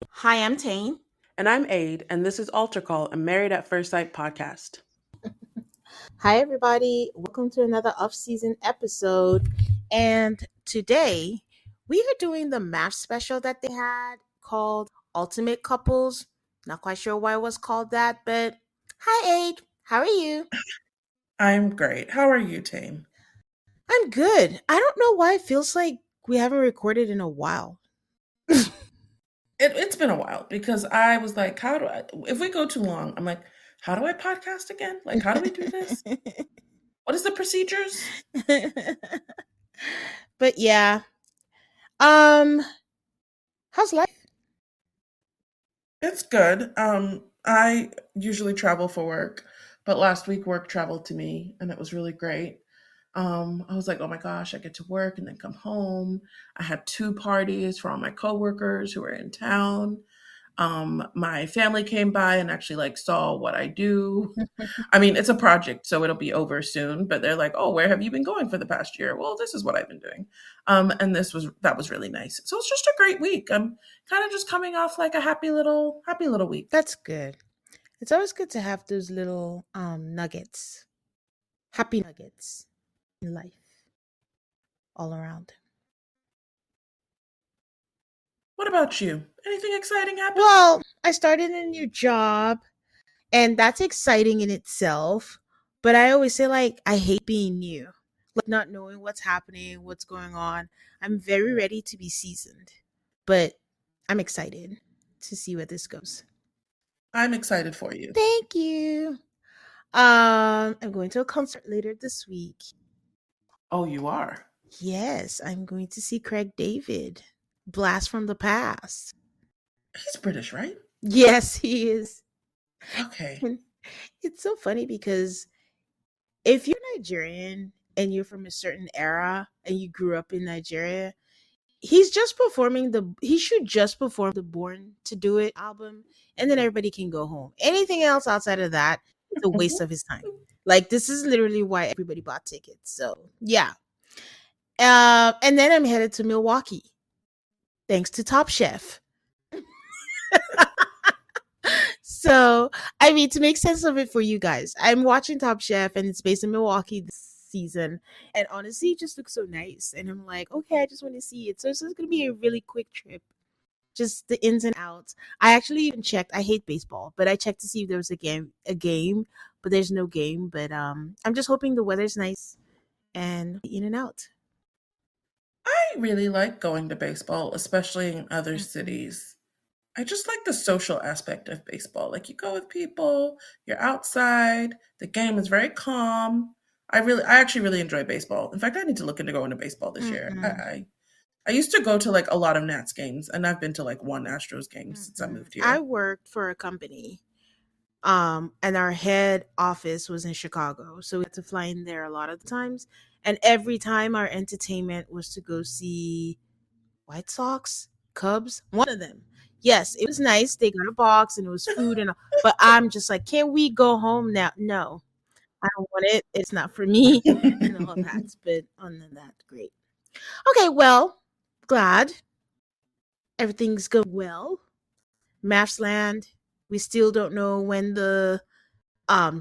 Hi, I'm Tane. And I'm Aid, and this is Altar Call, a Married at First Sight podcast. Hi, everybody. Welcome to another off-season episode. And today we are doing the MAFS special that they had called Ultimate Couples. Not quite sure why it was called that, but hi, Aid. How are you? I'm great. How are you, Tame? I'm good. I don't know why it feels like we haven't recorded in a while. It's been a while because I was like, if we go too long, I'm like, how do I podcast again? Like, how do we do this? What is the procedures? But yeah. Um, how's life? It's good. I usually travel for work, but last week work traveled to me and it was really great. I was like, oh my gosh, I get to work and then come home. I had two parties for all my coworkers who were in town. My family came by and actually like saw what I do. I mean, it's a project, so it'll be over soon, but they're like, "Oh, where have you been going for the past year?" Well, this is what I've been doing. And that was really nice. So it's just a great week. I'm kind of just coming off like a happy little week. That's good. It's always good to have those little nuggets, happy nuggets in life all around. What about you? Anything exciting happen? Well, I started a new job and that's exciting in itself, but I always say like I hate being new. Like not knowing what's happening, what's going on. I'm very ready to be seasoned, but I'm excited to see where this goes. I'm excited for you. Thank you. I'm going to a concert later this week. Oh, you are. Yes, I'm going to see Craig David. Blast from the past. He's British, right? Yes, he is. Okay. And it's so funny because if you're Nigerian and you're from a certain era and you grew up in Nigeria, he should just perform the Born to Do It album and then everybody can go home. Anything else outside of that is a waste of his time. Like this is literally why everybody bought tickets. So yeah. And then I'm headed to Milwaukee, thanks to Top Chef. So, I mean, to make sense of it for you guys, I'm watching Top Chef and it's based in Milwaukee this season. And honestly, it just looks so nice. And I'm like, okay, I just want to see it. So, it's going to be a really quick trip, just the ins and outs. I actually even checked. I hate baseball, but I checked to see if there was a game, but there's no game. But I'm just hoping the weather's nice and in and out. I really like going to baseball, especially in other Mhm. cities. I just like the social aspect of baseball. Like you go with people, you're outside, the game is very calm. I actually really enjoy baseball. In fact, I need to look into going to baseball this year. Mm-mm. I used to go to like a lot of Nats games, and I've been to like one Astros game since I Mm-mm. moved I here. worked for a company and our head office was in Chicago, so we had to fly in there a lot of the times, and every time our entertainment was to go see White Sox, Cubs, one of them. Yes, it was nice, they got a box and it was food and all, but I'm just like, can we go home now? No, I don't want it, it's not for me and all that. But other than that, great. Okay, well, glad everything's going well. Maths land, we still don't know when the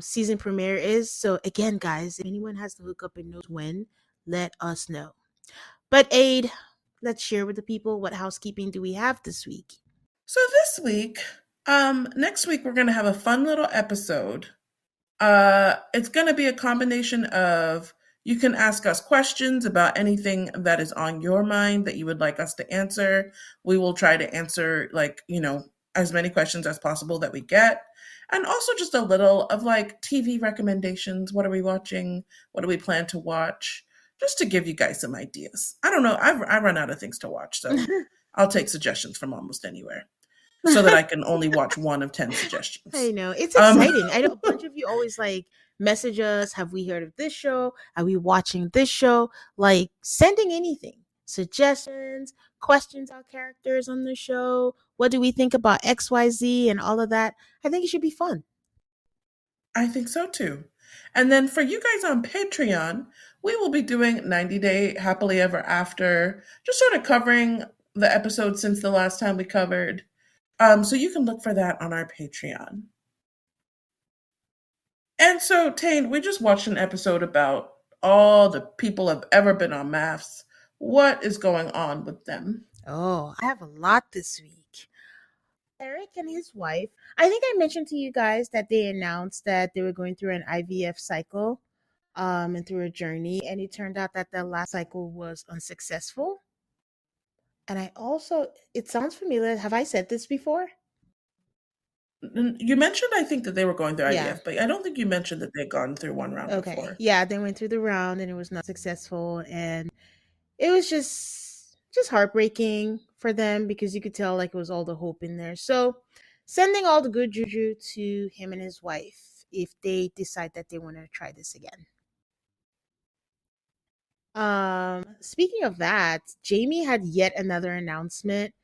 season premiere is. So again, guys, if anyone has the hookup and knows when, let us know. But Aid, let's share with the people what housekeeping do we have this week. So this week, next week we're gonna have a fun little episode. It's gonna be a combination of you can ask us questions about anything that is on your mind that you would like us to answer. We will try to answer as many questions as possible that we get. And also just a little of like TV recommendations. What are we watching? What do we plan to watch? Just to give you guys some ideas. I don't know. I run out of things to watch, so I'll take suggestions from almost anywhere so that I can only watch one of 10 I suggestions. know. It's Um, exciting. I know a bunch of you always like message us. Have we heard of this show? Are we watching this show? Like sending anything, suggestions, questions about characters on the show. What do we think about XYZ and all of that? I think it should be fun. I think so too. And then for you guys on Patreon, we will be doing 90 Day Happily Ever After, just sort of covering the episode since the last time we covered. So you can look for that on our Patreon. And so, Tane, we just watched an episode about all the people have ever been on MAFS. What is going on with them? Oh, I have a lot this week. Eric and his wife, I think I mentioned to you guys that they announced that they were going through an IVF cycle and through a journey, and it turned out that the last cycle was unsuccessful. And I also, it sounds familiar. Have I said this before? You mentioned, I think, that they were going through Yeah. IVF, but I don't think you mentioned that they'd gone through one round Okay. before. Yeah, they went through the round and it was not successful, and it was just heartbreaking for them because you could tell like it was all the hope in there. So, sending all the good juju to him and his wife if they decide that they want to try this again. Speaking of that, Jamie had yet another announcement,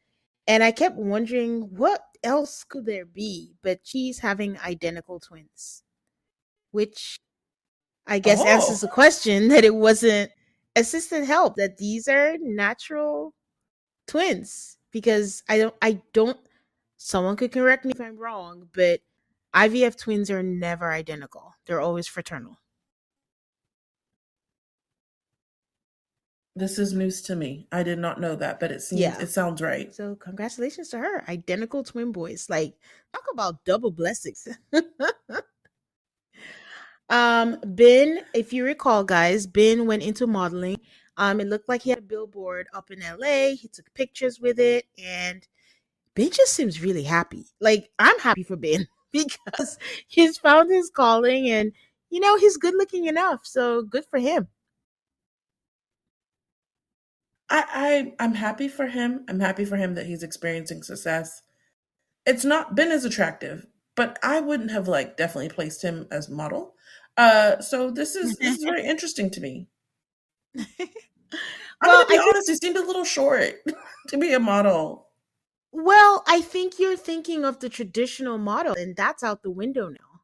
and I kept wondering what else could there be, but she's having identical twins, which I guess answers Oh, the question that it wasn't assisted help, that these are natural twins, because I don't someone could correct me if I'm wrong, but IVF twins are never identical. They're always fraternal. this is news to me. I did not know that, but Yeah. it sounds right. So congratulations to her. Identical twin boys. Like, talk about double blessings. Ben, if you recall, guys, Ben went into modeling. It looked like he had a billboard up in LA. He took pictures with it, and Ben just seems really happy. Like, I'm happy for Ben because he's found his calling, and he's good looking enough. So good for him. I'm happy for him. I'm happy for him that he's experiencing success. It's not been as attractive, but I wouldn't have like definitely placed him as model. So this is very interesting to me. I'm Well, gonna be I think honest, he seemed a little short to be a model. I think you're thinking of the traditional model, and that's out the window now.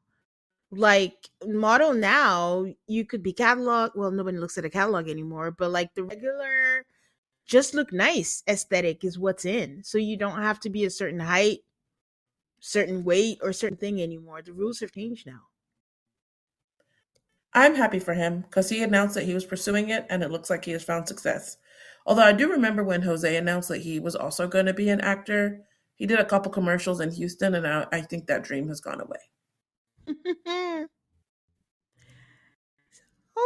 Like, model now, you could be catalog. Well, nobody looks at a catalog anymore, but like the regular, just look nice aesthetic is what's in. So you don't have to be a certain height, certain weight, or certain thing anymore. The rules have changed now. I'm happy for him because he announced that he was pursuing it, and it looks like he has found success. Although I do remember when Jose announced that he was also going to be an actor. He did a couple commercials in Houston, and I think that dream has gone away.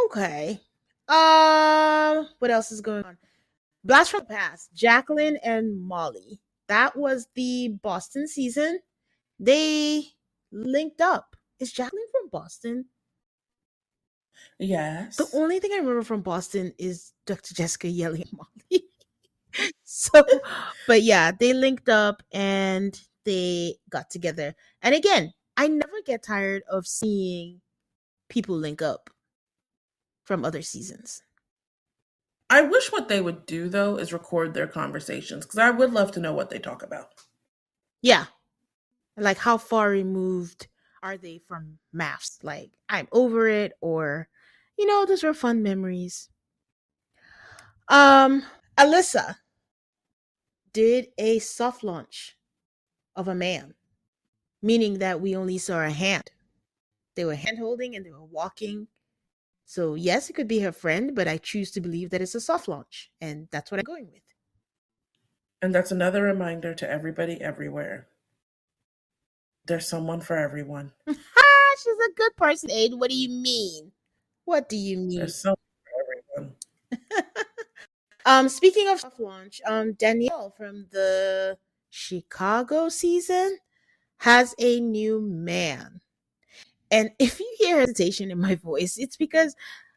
Okay. What else is going on? Blast from the past. Jacqueline and Molly. That was the Boston season. They linked up. Is Jacqueline from Boston? The Yes. only thing I remember from Boston is Dr. Jessica yelling at Molly. So, but yeah, they linked up and they got together. And again, I never get tired of seeing people link up from other seasons. I wish what they would do though is record their conversations because I would love to know what they talk about. Yeah, like how far removed are they from MAFS? Like, I'm over it, or those were fun memories. Um, Alyssa did a soft launch of a man, meaning that we only saw a hand. They were hand holding and they were walking. So, yes, it could be her friend, but I choose to believe that it's a soft launch. And that's what I'm going with. And that's another reminder to everybody everywhere. There's someone for everyone. She's a good person, Aid. What do you mean? What do you mean? There's someone for everyone. Speaking of soft launch, Danielle from the Chicago season has a new man. And if you hear hesitation in my voice, it's because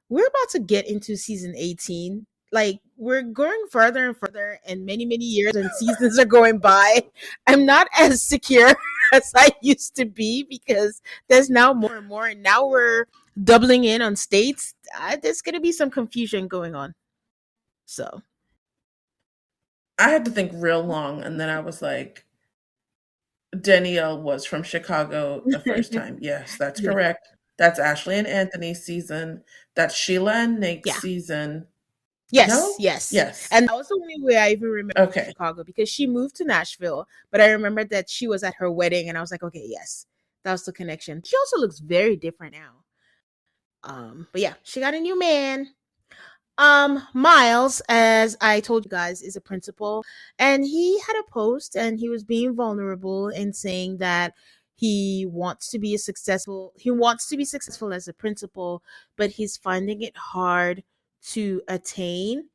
we're about to get into season 18. Like, we're going further and further, and many, many years and seasons are going by. I'm not as secure as I used to be because there's now more and more, and now we're doubling in on states. There's going to be some confusion going on. So, I had to think real long, and then I was like, Danielle was from Chicago the first time. Yes, that's yeah. correct. That's Ashley and Anthony's season. That's Sheila and Nate's Yeah. season. Yes, No? yes. Yes. And that was the only way I even remember Okay. Chicago because she moved to Nashville, but I remember that she was at her wedding and I was like, okay, yes, that was the connection. She also looks very different now. But yeah, she got a new man. Miles, as I told you guys, is a principal, and he had a post and he was being vulnerable in saying that he wants to be successful as a principal, but he's finding it hard to attain.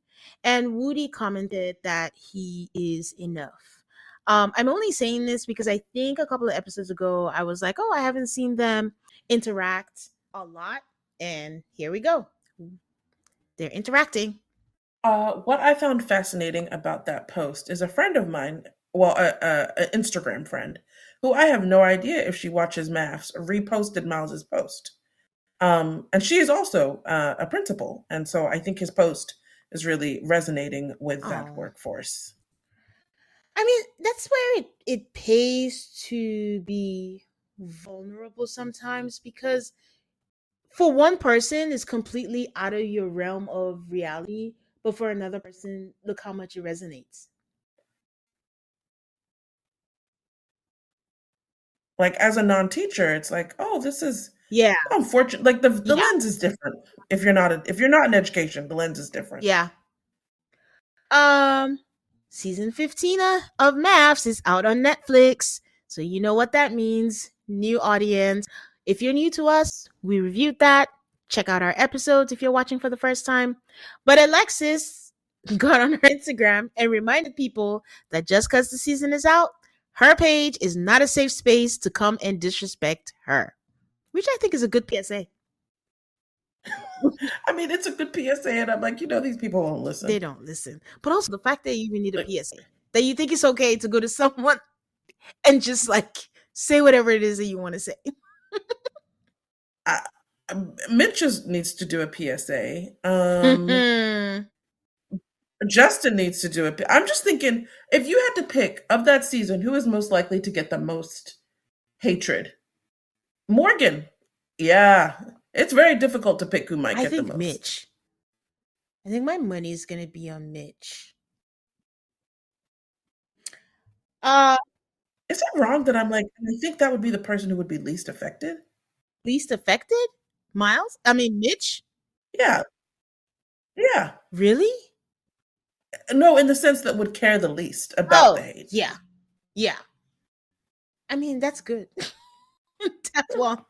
And Woody commented that he is enough. I'm only saying this because I think a couple of episodes ago I was like, oh, I haven't seen them interact a lot, and here we go. They're interacting. What I found fascinating about that post is a friend of mine, well, an Instagram friend, who I have no idea if she watches MAFS, reposted Miles's post. And she is also a principal, and so I think his post is really resonating with that Oh, workforce. I mean, that's where it pays to be vulnerable sometimes because for one person it's completely out of your realm of reality, but for another person, look how much it resonates. Like as a non-teacher, it's like, oh, this is Yeah, unfortunate. Like the yeah, lens is different. If you're not in education, the lens is different. yeah. Um, Season 15 of MAFS is out on Netflix. So you know what that means. New audience. If you're new to us, we reviewed that. Check out our episodes if you're watching for the first time. But Alexis got on her Instagram and reminded people that just because the season is out, her page is not a safe space to come and disrespect her, which I think is a good PSA. I mean, it's a good PSA, and I'm like, these people won't They listen. don't listen. But also the fact that you even need a Like, PSA, that you think it's okay to go to someone and just like say whatever it is that you want to say. I, Mitch just needs to do a PSA. Mm-mm. Justin needs to do it. I'm just thinking, if you had to pick of that season, who is most likely to get the most hatred? Morgan. Yeah. It's very difficult to pick who might I get the think most. Mitch. I think my money is gonna be on Mitch. Uh Is it wrong that I'm like, I think that would be the person who would be least affected? Least affected? Miles? I mean Mitch? Yeah. Yeah. Really? No, in the sense that would care the least about the Oh, hate. yeah. Yeah. I mean that's good. Well,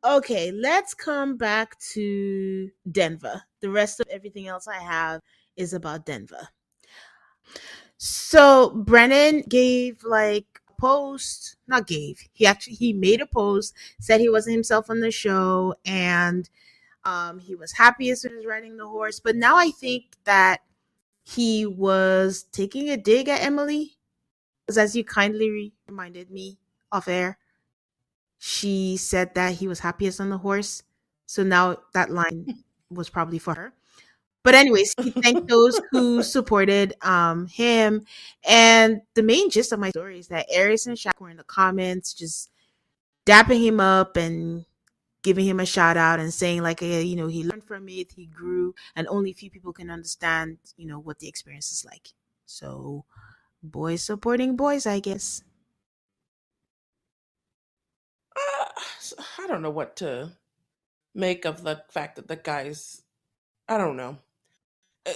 okay, let's come back to Denver. The rest of everything else I have is about Denver. So Brennan gave like a post, not gave. He made a post, said he wasn't himself on the show, and he was happy as soon as riding the horse. But now I think that he was taking a dig at Emily, because as you kindly reminded me off air, she said that he was happiest on the horse. So now that line was probably for her. But anyways, he thanked those who supported him. And the main gist of my story is that Aries and Shaq were in the comments just dapping him up and giving him a shout out and saying like, he learned from it, he grew, and only a few people can understand, what the experience is like. So boys supporting boys, I guess. I don't know what to make of the fact that the guys, I don't know. Uh,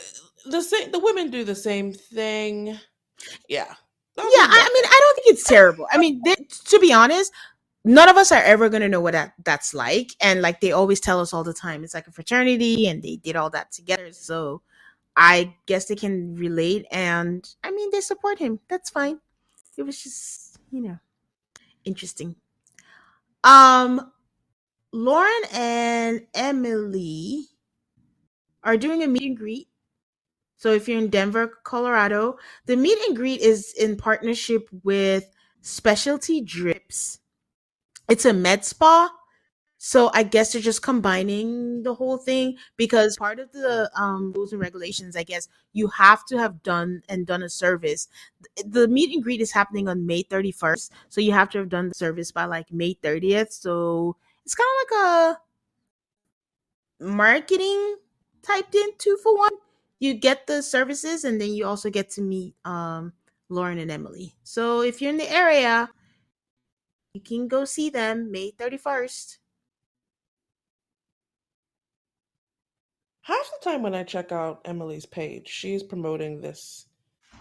the women do the same thing. Yeah. I'll Yeah, leave it I at mean, that. I don't think it's terrible. I mean, to be honest, none of us are ever going to know what that's like, and like they always tell us all the time, it's like a fraternity and they did all that together. So I guess they can relate, and I mean they support him, that's fine. It was just interesting. um Lauren and Emily are doing a meet and greet. So if you're in Denver, Colorado, the meet and greet is in partnership with Specialty Drips. It's a med spa. So I guess they're just combining the whole thing because part of the rules and regulations, I guess you have to have done a service. The meet and greet is happening on May 31st, so you have to have done the service by like May 30th. So it's kind of like a, marketing typed in 2 for 1. You get the services and then you also get to meet Lauren and Emily. So if you're in the area, you can go see them May 31st. Half the time when I check out Emily's page, she's promoting this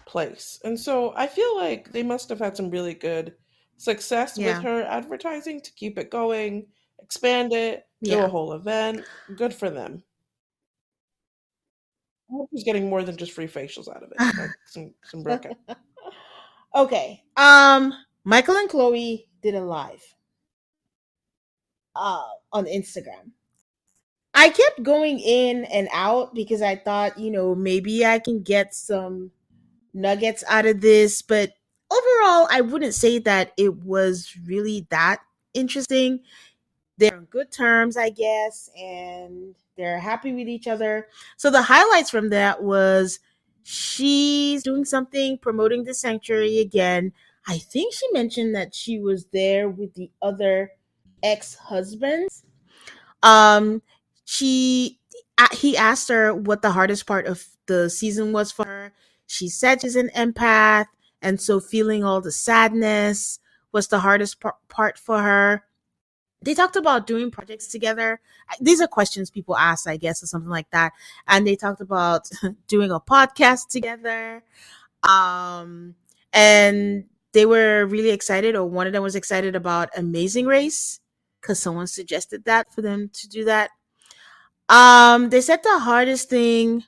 place. And so I feel like they must have had some really good success with Yeah. her advertising to keep it going, expand it, do a Yeah. whole event. Good for them. I hope she's getting more than just free facials out of it, like some broke. Okay. Michael and Chloe did a live on Instagram. I kept going in and out because I thought, maybe I can get some nuggets out of this, but overall, I wouldn't say that it was really that interesting. They're on good terms, I guess, and they're happy with each other. So the highlights from that was she's doing something promoting the sanctuary again. I think she mentioned that she was there with the other ex-husbands. um she He asked her what the hardest part of the season was for her. She said she's an empath, and so feeling all the sadness was the hardest part for her. They talked about doing projects together. These are questions people ask, I guess, or something like that. And they talked about doing a podcast together. And they were really excited, or one of them was excited about Amazing Race because someone suggested that for them to do that. They said the hardest thing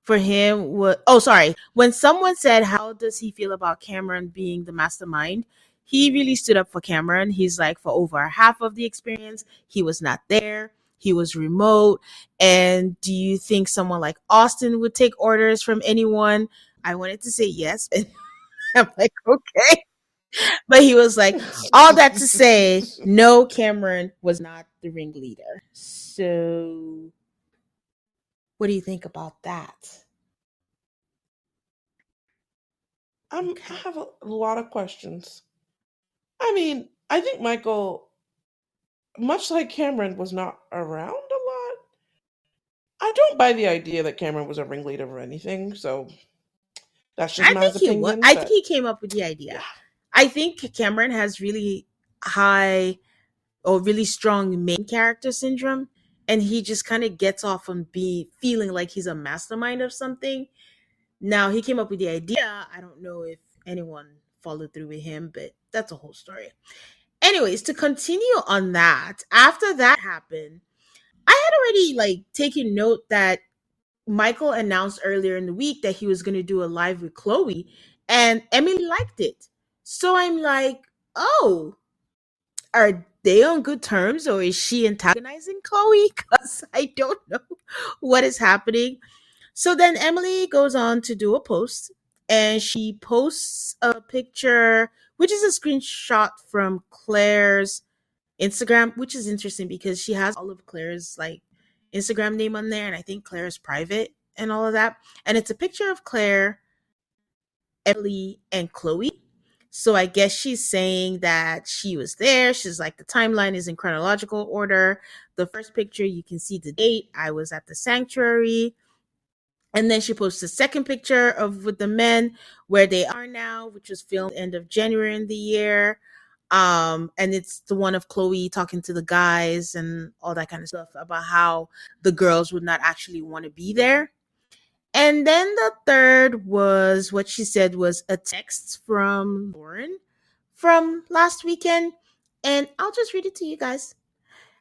for him was, oh, sorry, when someone said how does he feel about Cameron being the mastermind, he really stood up for Cameron. He's like, for over half of the experience he was not there, he was remote. And do you think someone like Austin would take orders from anyone? I wanted to say yes, and I'm like, okay. But he was like, all that to say, no, Cameron was not the ringleader. So what do you think about that? I Okay. have a lot of questions. I mean, I think Michael, much like Cameron, was not around a lot. I don't buy the idea that Cameron was a ringleader or anything, so that's just I my think he was. opinion. I think But he came up with the yeah, idea. I think Cameron has really high or really strong main character syndrome, and he just kind of gets off on being feeling like he's a mastermind of something. Now he came up with the idea. I don't know if anyone followed through with him, but that's a whole story. Anyways, to continue on that, after that happened, I had already like taken note that Michael announced earlier in the week that he was going to do a live with Chloe, and Emily liked it. So I'm like, oh, are they on good terms, or is she antagonizing Chloe? Because I don't know what is happening. So then Emily goes on to do a post, and she posts a picture, which is a screenshot from Claire's Instagram, which is interesting because she has all of Claire's like Instagram name on there, and I think Claire is private and all of that. And it's a picture of Claire, Emily, and Chloe. So I guess she's saying that she was there. She's like, the timeline is in chronological order. The first picture, you can see the date. I was at the sanctuary. And then she posts a second picture of with the men where they are now, which was filmed end of January in the year. And it's the one of Chloe talking to the guys and all that kind of stuff about how the girls would not actually want to be there. And then the third was what she said was a text from Lauren from last weekend. And I'll just read it to you guys.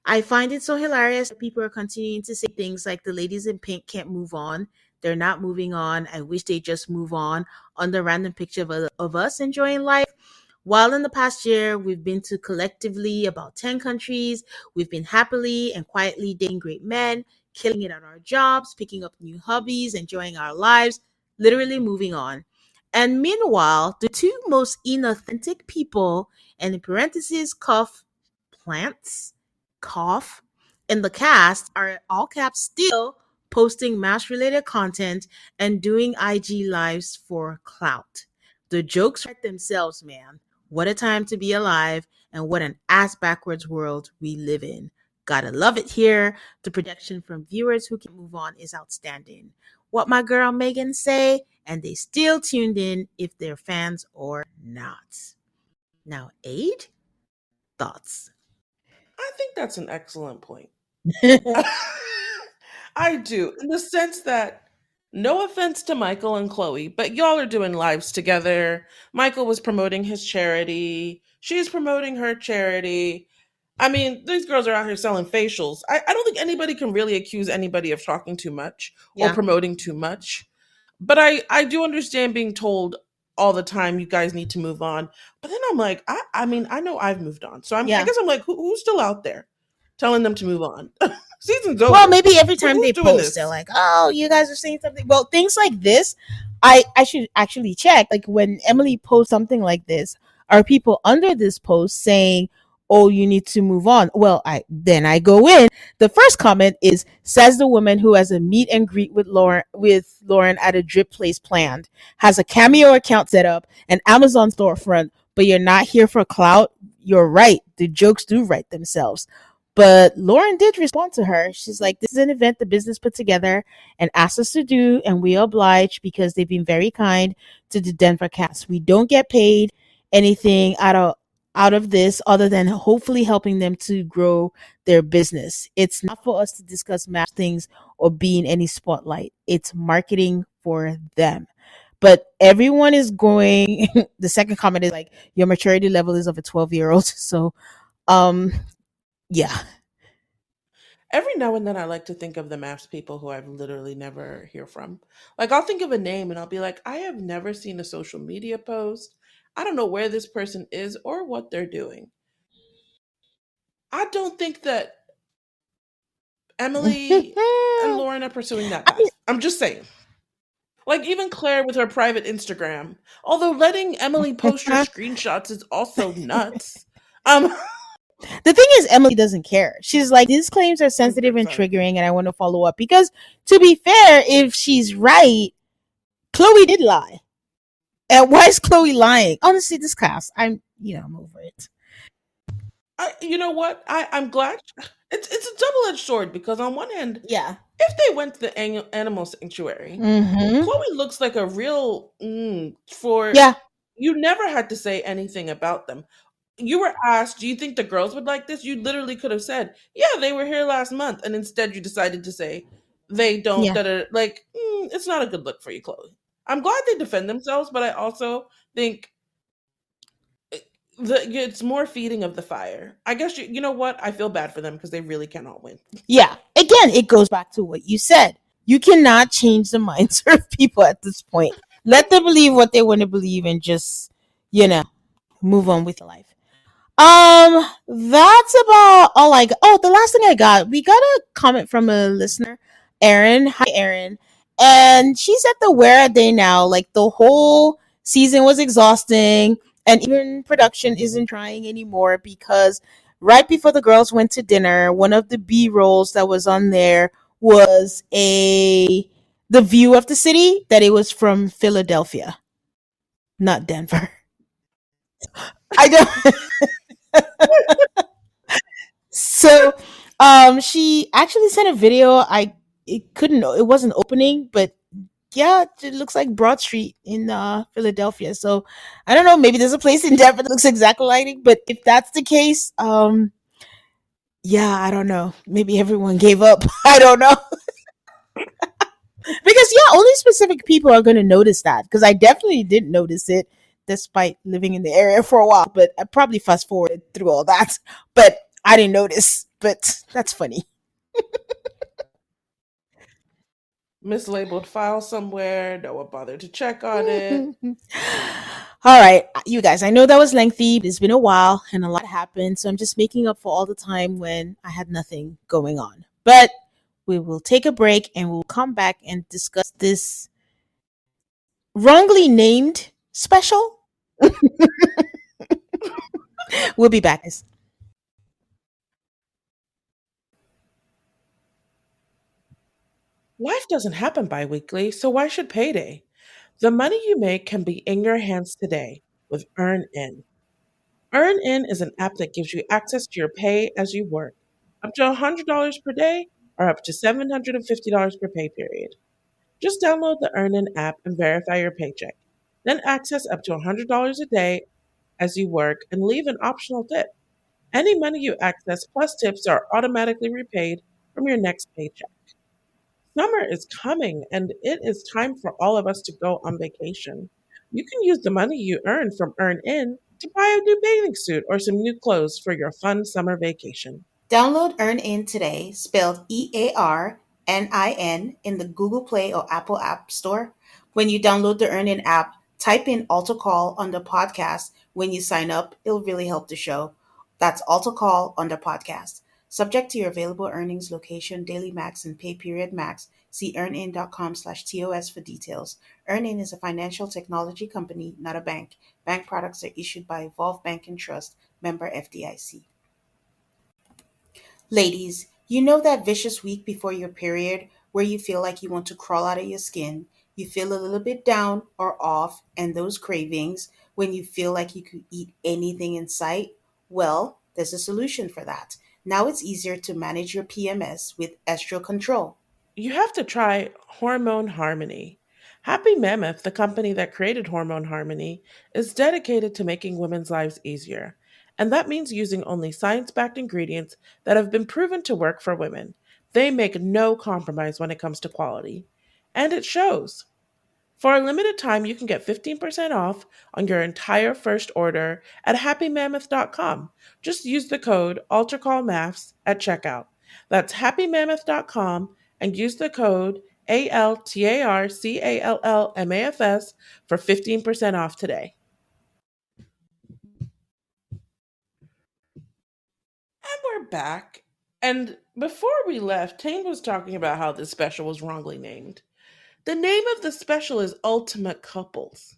I find it so hilarious that people are continuing to say things like the ladies in pink can't move on. They're not moving on. I wish they just move on the random picture of us enjoying life. While in the past year, we've been to collectively about 10 countries, we've been happily and quietly dating great men, killing it at our jobs, picking up new hobbies, enjoying our lives, literally moving on. And meanwhile, the two most inauthentic people, and in parentheses, cough, plants, cough, in the cast are all caps still posting MAFS related content and doing IG lives for clout. The jokes write themselves, man. What a time to be alive, and what an ass backwards world we live in. Gotta love it here. The projection from viewers who can move on is outstanding. What my girl Megan say, and they still tuned in if they're fans or not. Now, Aid, thoughts? I think that's an excellent point. I do, in the sense that no offense to Michael and Chloe, but y'all are doing lives together. Michael was promoting his charity. She's promoting her charity. I mean, these girls are out here selling facials. I don't think anybody can really accuse anybody of talking too much or Yeah, promoting too much. But I do understand being told all the time you guys need to move on. But then I'm like, I mean, I know I've moved on. So I yeah. guess I'm like, who's still out there telling them to move on? Season's Well, over. maybe every time Who's they doing post, they're this? like, "Oh, you guys are saying something." Well, things like this, I should actually check. Like when Emily posts something like this, are people under this post saying, "Oh, you need to move on"? Well, I go in. The first comment is says the woman who has a meet and greet with Lauren at a drip place planned, has a Cameo account set up, an Amazon storefront, but you're not here for clout. You're right. The jokes do write themselves. But Lauren did respond to her. She's like, "This is an event the business put together and asked us to do, and we oblige because they've been very kind to the Denver cast. We don't get paid anything out of this other than hopefully helping them to grow their business. It's not for us to discuss match things or be in any spotlight. It's marketing for them." But everyone is going. The second comment is like, "Your maturity level is of a 12-year-old." So, um, yeah. Every now and then I like to think of the MAFS people who I've literally never hear from. Like I'll think of a name and I'll be like, I have never seen a social media post. I don't know where this person is or what they're doing. I don't think that Emily and I Lauren are pursuing that mean, path. I'm just saying. Like even Claire with her private Instagram. Although letting Emily post your screenshots is also nuts. Um the thing is, Emily doesn't care. She's like, these claims are sensitive okay, and sorry. triggering, and I want to follow up because, to be fair, if she's right, Chloe did lie. And why is Chloe lying? Honestly, this cast, I'm over it. You know what? I'm glad it's a double edged sword because on one hand, Yeah. if they went to the animal sanctuary, Mm-hmm. Chloe looks like a real for Yeah. you never had to say anything about them. You were asked, do you think the girls would like this? You literally could have said, yeah, they were here last month. And instead you decided to say they don't, Yeah. like, it's not a good look for you, Chloe. I'm glad they defend themselves, but I also think it's more feeding of the fire. I guess you know what? I feel bad for them because they really cannot win. Yeah. Again, it goes back to what you said. You cannot change the minds of people at this point. Let them believe what they want to believe and just, you know, move on with your life. That's about all I got. Oh, the last thing I got, we got a comment from a listener, Erin. Hi, Erin. And she's at the where are they now? Like the whole season was exhausting, and even production isn't trying anymore because right before the girls went to dinner, one of the B rolls that was on there was a the view of the city that it was from Philadelphia, not Denver. I don't. So, she actually sent a video. It wasn't opening, but yeah, it looks like Broad Street in Philadelphia. So, I don't know. Maybe there's a place in Denver that looks exactly like it. But if that's the case, yeah, I don't know. Maybe everyone gave up. I don't know because yeah, only specific people are going to notice that. Because I definitely didn't notice it, despite living in the area for a while. But I probably fast forwarded through all that. But I didn't notice. But that's funny. Mislabeled file somewhere. No one bothered to check on it. All right, you guys, I know that was lengthy, but it's been a while and a lot happened. So I'm just making up for all the time when I had nothing going on. But we will take a break and we'll come back and discuss this wrongly named special. We'll be back, guys. Life doesn't happen bi-weekly, so why should payday? The money you make can be in your hands today with Earn In. Earn In is an app that gives you access to your pay as you work. up to $100 per day, or up to $750 per pay period. Just download the EarnIn app and verify your paycheck. Then access up to $100 a day as you work and leave an optional tip. Any money you access plus tips are automatically repaid from your next paycheck. Summer is coming and it is time for all of us to go on vacation. You can use the money you earn from Earn In to buy a new bathing suit or some new clothes for your fun summer vacation. Download EarnIn today, spelled EARNIN, in the Google Play or Apple App Store. When you download the EarnIn app, type in Alto Call under podcast. When you sign up, it'll really help the show. That's Alto Call under podcast. Subject to your available earnings, location, daily max, and pay period max. See earnin.com/TOS for details. EarnIn is a financial technology company, not a bank. Bank products are issued by Evolve Bank and Trust, member FDIC. Ladies, you know that vicious week before your period where you feel like you want to crawl out of your skin, you feel a little bit down or off, and those cravings when you feel like you could eat anything in sight? Well, there's a solution for that. Now it's easier to manage your PMS with Estro Control. You have to try Hormone Harmony. Happy Mammoth, the company that created Hormone Harmony, is dedicated to making women's lives easier. And that means using only science backed ingredients that have been proven to work for women. They make no compromise when it comes to quality. And it shows. For a limited time, you can get 15% off on your entire first order at happymammoth.com. Just use the code AlterCallMAFS at checkout. That's happymammoth.com and use the code ALTARCALLMAFS for 15% off today. And we're back. And before we left, Tane was talking about how this special was wrongly named. The name of the special is Ultimate Couples.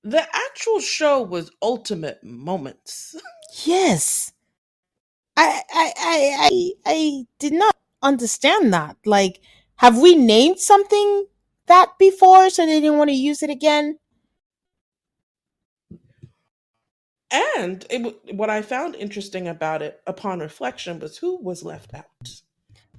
The actual show was Ultimate Moments. Yes. I did not understand that. Like, have we named something that before so they didn't want to use it again? And what I found interesting about it upon reflection was who was left out.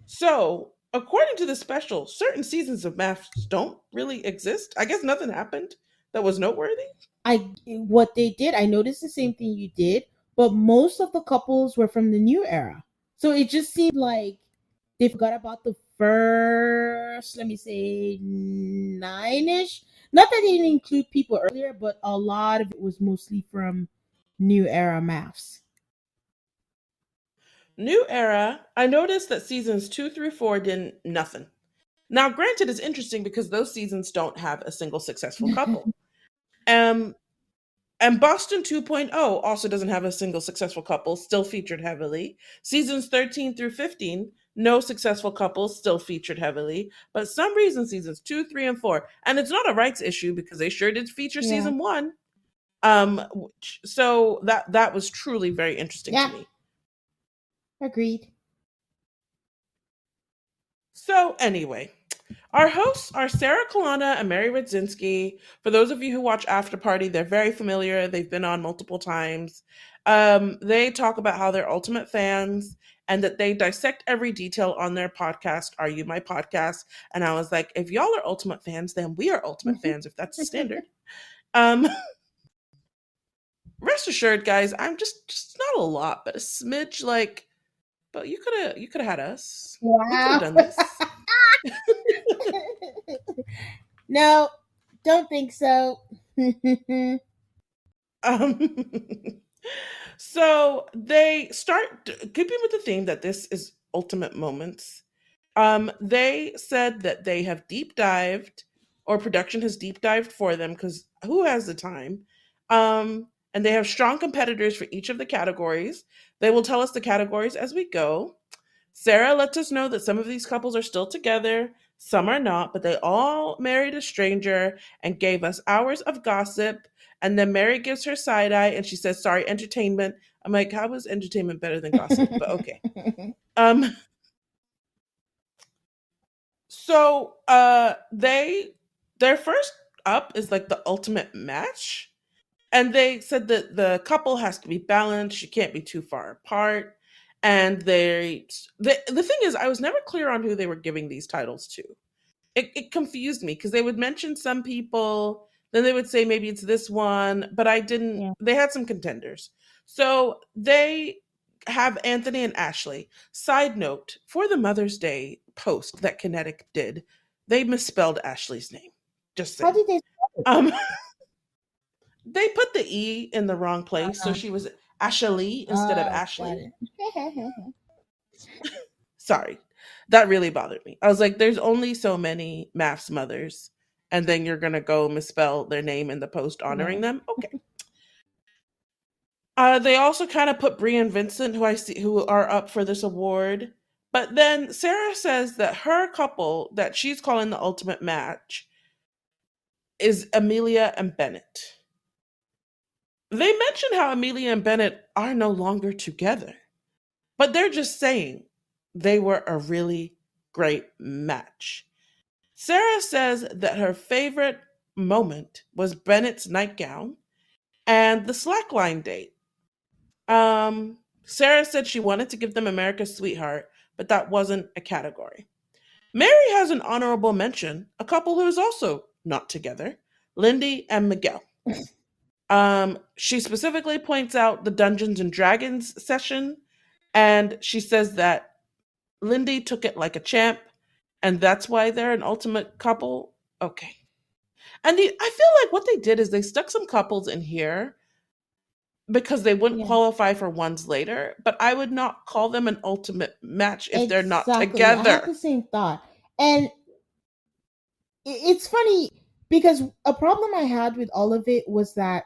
So, according to the special, certain seasons of MAFS don't really exist. I guess nothing happened that was noteworthy. I what they did, I noticed the same thing you did, but most of the couples were from the new era. So it just seemed like they forgot about the first, let me say, nine-ish. Not that they didn't include people earlier, but a lot of it was mostly from new era maths. New era, I noticed that seasons 2 through 4 didn't nothing. Now, granted, it's interesting because those seasons don't have a single successful couple. Um, And Boston 2.0 also doesn't have a single successful couple, still featured heavily. Seasons 13 through 15, no successful couples, still featured heavily. But some reason seasons 2, 3, and 4, and it's not a rights issue because they sure did feature Yeah. season 1. So that was truly very interesting to Yeah, me. agreed. So anyway, our hosts are Sarah Kalana and Mary Radzinski. For those of you who watch After Party, they're very familiar. They've been on multiple times. They talk about how they're ultimate fans and that they dissect every detail on their podcast, Are You My Podcast? And I was like, if y'all are ultimate fans, then we are ultimate fans, if that's the standard. Um, Rest assured, guys, I'm just not a lot, but a smidge like, but you could have had us. We could have Wow. done this. No, don't think so. Um, so they start keeping with the theme that this is ultimate moments. They said that they have deep dived, or production has deep dived for them because who has the time? And they have strong competitors for each of the categories. They will tell us the categories as we go. Sarah lets us know that some of these couples are still together, some are not, but they all married a stranger and gave us hours of gossip. And then Mary gives her side eye and she says, Sorry, entertainment. I'm like, how is entertainment better than gossip? But okay. Um, so their first up is like the ultimate match. And they said that the couple has to be balanced, you can't be too far apart. And the thing is, I was never clear on who they were giving these titles to. It confused me because they would mention some people, then they would say maybe it's this one, but I didn't. Yeah. They had some contenders, so they have Anthony and Ashley. Side note: for the Mother's Day post that Kinetic did, they misspelled Ashley's name. Just How saying. did they spell it? Um, they put the E in the wrong place, so Uh, she was Ashley instead of got Ashley. it. Sorry. That really bothered me. I was like, there's only so many MAFS mothers, and then you're gonna go misspell their name in the post Yeah. honoring them. Okay. They also kind of put Brie and Vincent, who I see who are up for this award. But then Sarah says that her couple that she's calling the ultimate match is Amelia and Bennett. They mention how Amelia and Bennett are no longer together, but they're just saying they were a really great match. Sarah says that her favorite moment was Bennett's nightgown and the slackline date. Sarah said she wanted to give them America's Sweetheart, but that wasn't a category. Mary has an honorable mention, a couple who is also not together, Lindy and Miguel. She specifically points out the Dungeons and Dragons session, and she says that Lindy took it like a champ, and that's why they're an ultimate couple. Okay. And I feel like what they did is they stuck some couples in here because they wouldn't Yeah. qualify for ones later, but I would not call them an ultimate match if they're not Exactly. I had together. the same thought. And it's funny because a problem I had with all of it was that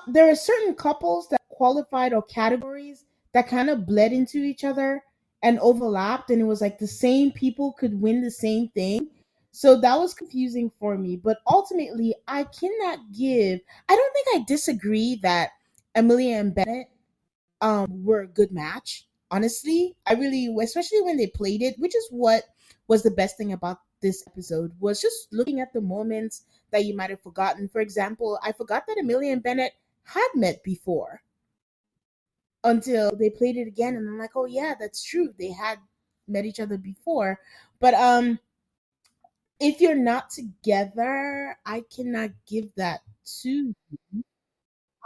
there are certain couples that qualified or categories that kind of bled into each other and overlapped, and it was like the same people could win the same thing. So that was confusing for me. But ultimately, I cannot give. I don't think I disagree that Amelia and Bennett were a good match. Honestly, I really, especially when they played it, which is what was the best thing about this episode, was just looking at the moments that you might have forgotten. For example, I forgot that Amelia and Bennett had met before until they played it again, and I'm like, oh yeah, that's true. They had met each other before. But if you're not together, I cannot give that to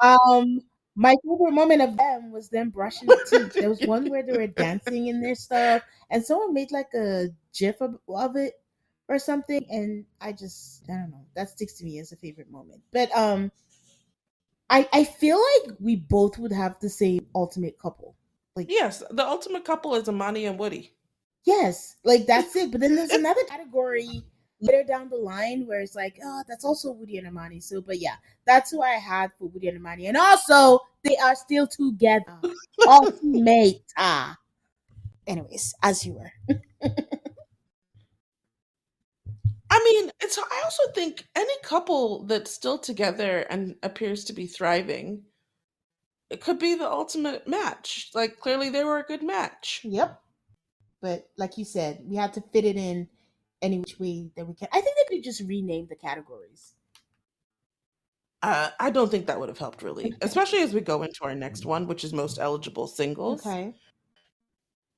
Um, my favorite moment of them was them brushing the teeth. There was one where they were dancing in their stuff, and someone made like a gif of it or something, and I don't know, that sticks to me as a favorite moment. But I feel like we both would have the same ultimate couple. Like, Yes, the ultimate couple is Amani and Woody. yes, like that's it. But then there's another category later down the line where it's like, oh, that's also Woody and Amani. So, but yeah, that's who I had for Woody and Amani. And also, they are still together. Ultimate. Anyways, as you were. I mean, it's I also think any couple that's still together and appears to be thriving, it could be the ultimate match. Like clearly they were a good match. Yep. But like you said, we had to fit it in any which way that we can. I think they could just rename the categories. I don't think that would have helped really, especially as we go into our next one, which is most eligible singles. Okay.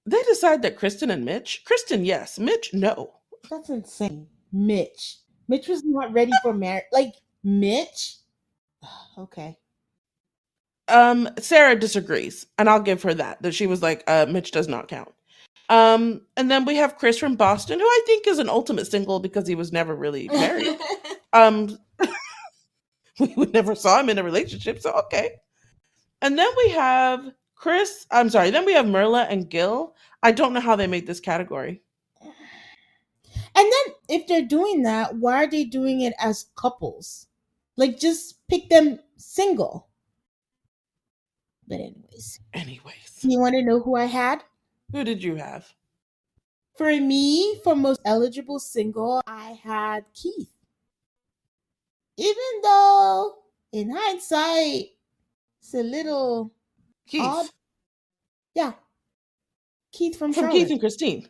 They decide that Kristen and Mitch. Kristen, yes. Mitch, no. That's insane. Mitch. Mitch was not ready for marriage. Like, Mitch? Okay. Sarah disagrees, and I'll give her that. That she was like, Mitch does not count. And then we have Chris from Boston, who I think is an ultimate single because he was never really married. Um, we never saw him in a relationship, so okay. And then we have Chris. I'm sorry. Then we have Merla and Gil. I don't know how they made this category. And then if they're doing that, why are they doing it as couples? Like just pick them single. But anyways, Anyways, you want to know who I had? who did you have? For me, for most eligible single, I had Keith. Even though in hindsight it's a little odd. Keith. Yeah, Keith from From Keith Charlotte. and Christine.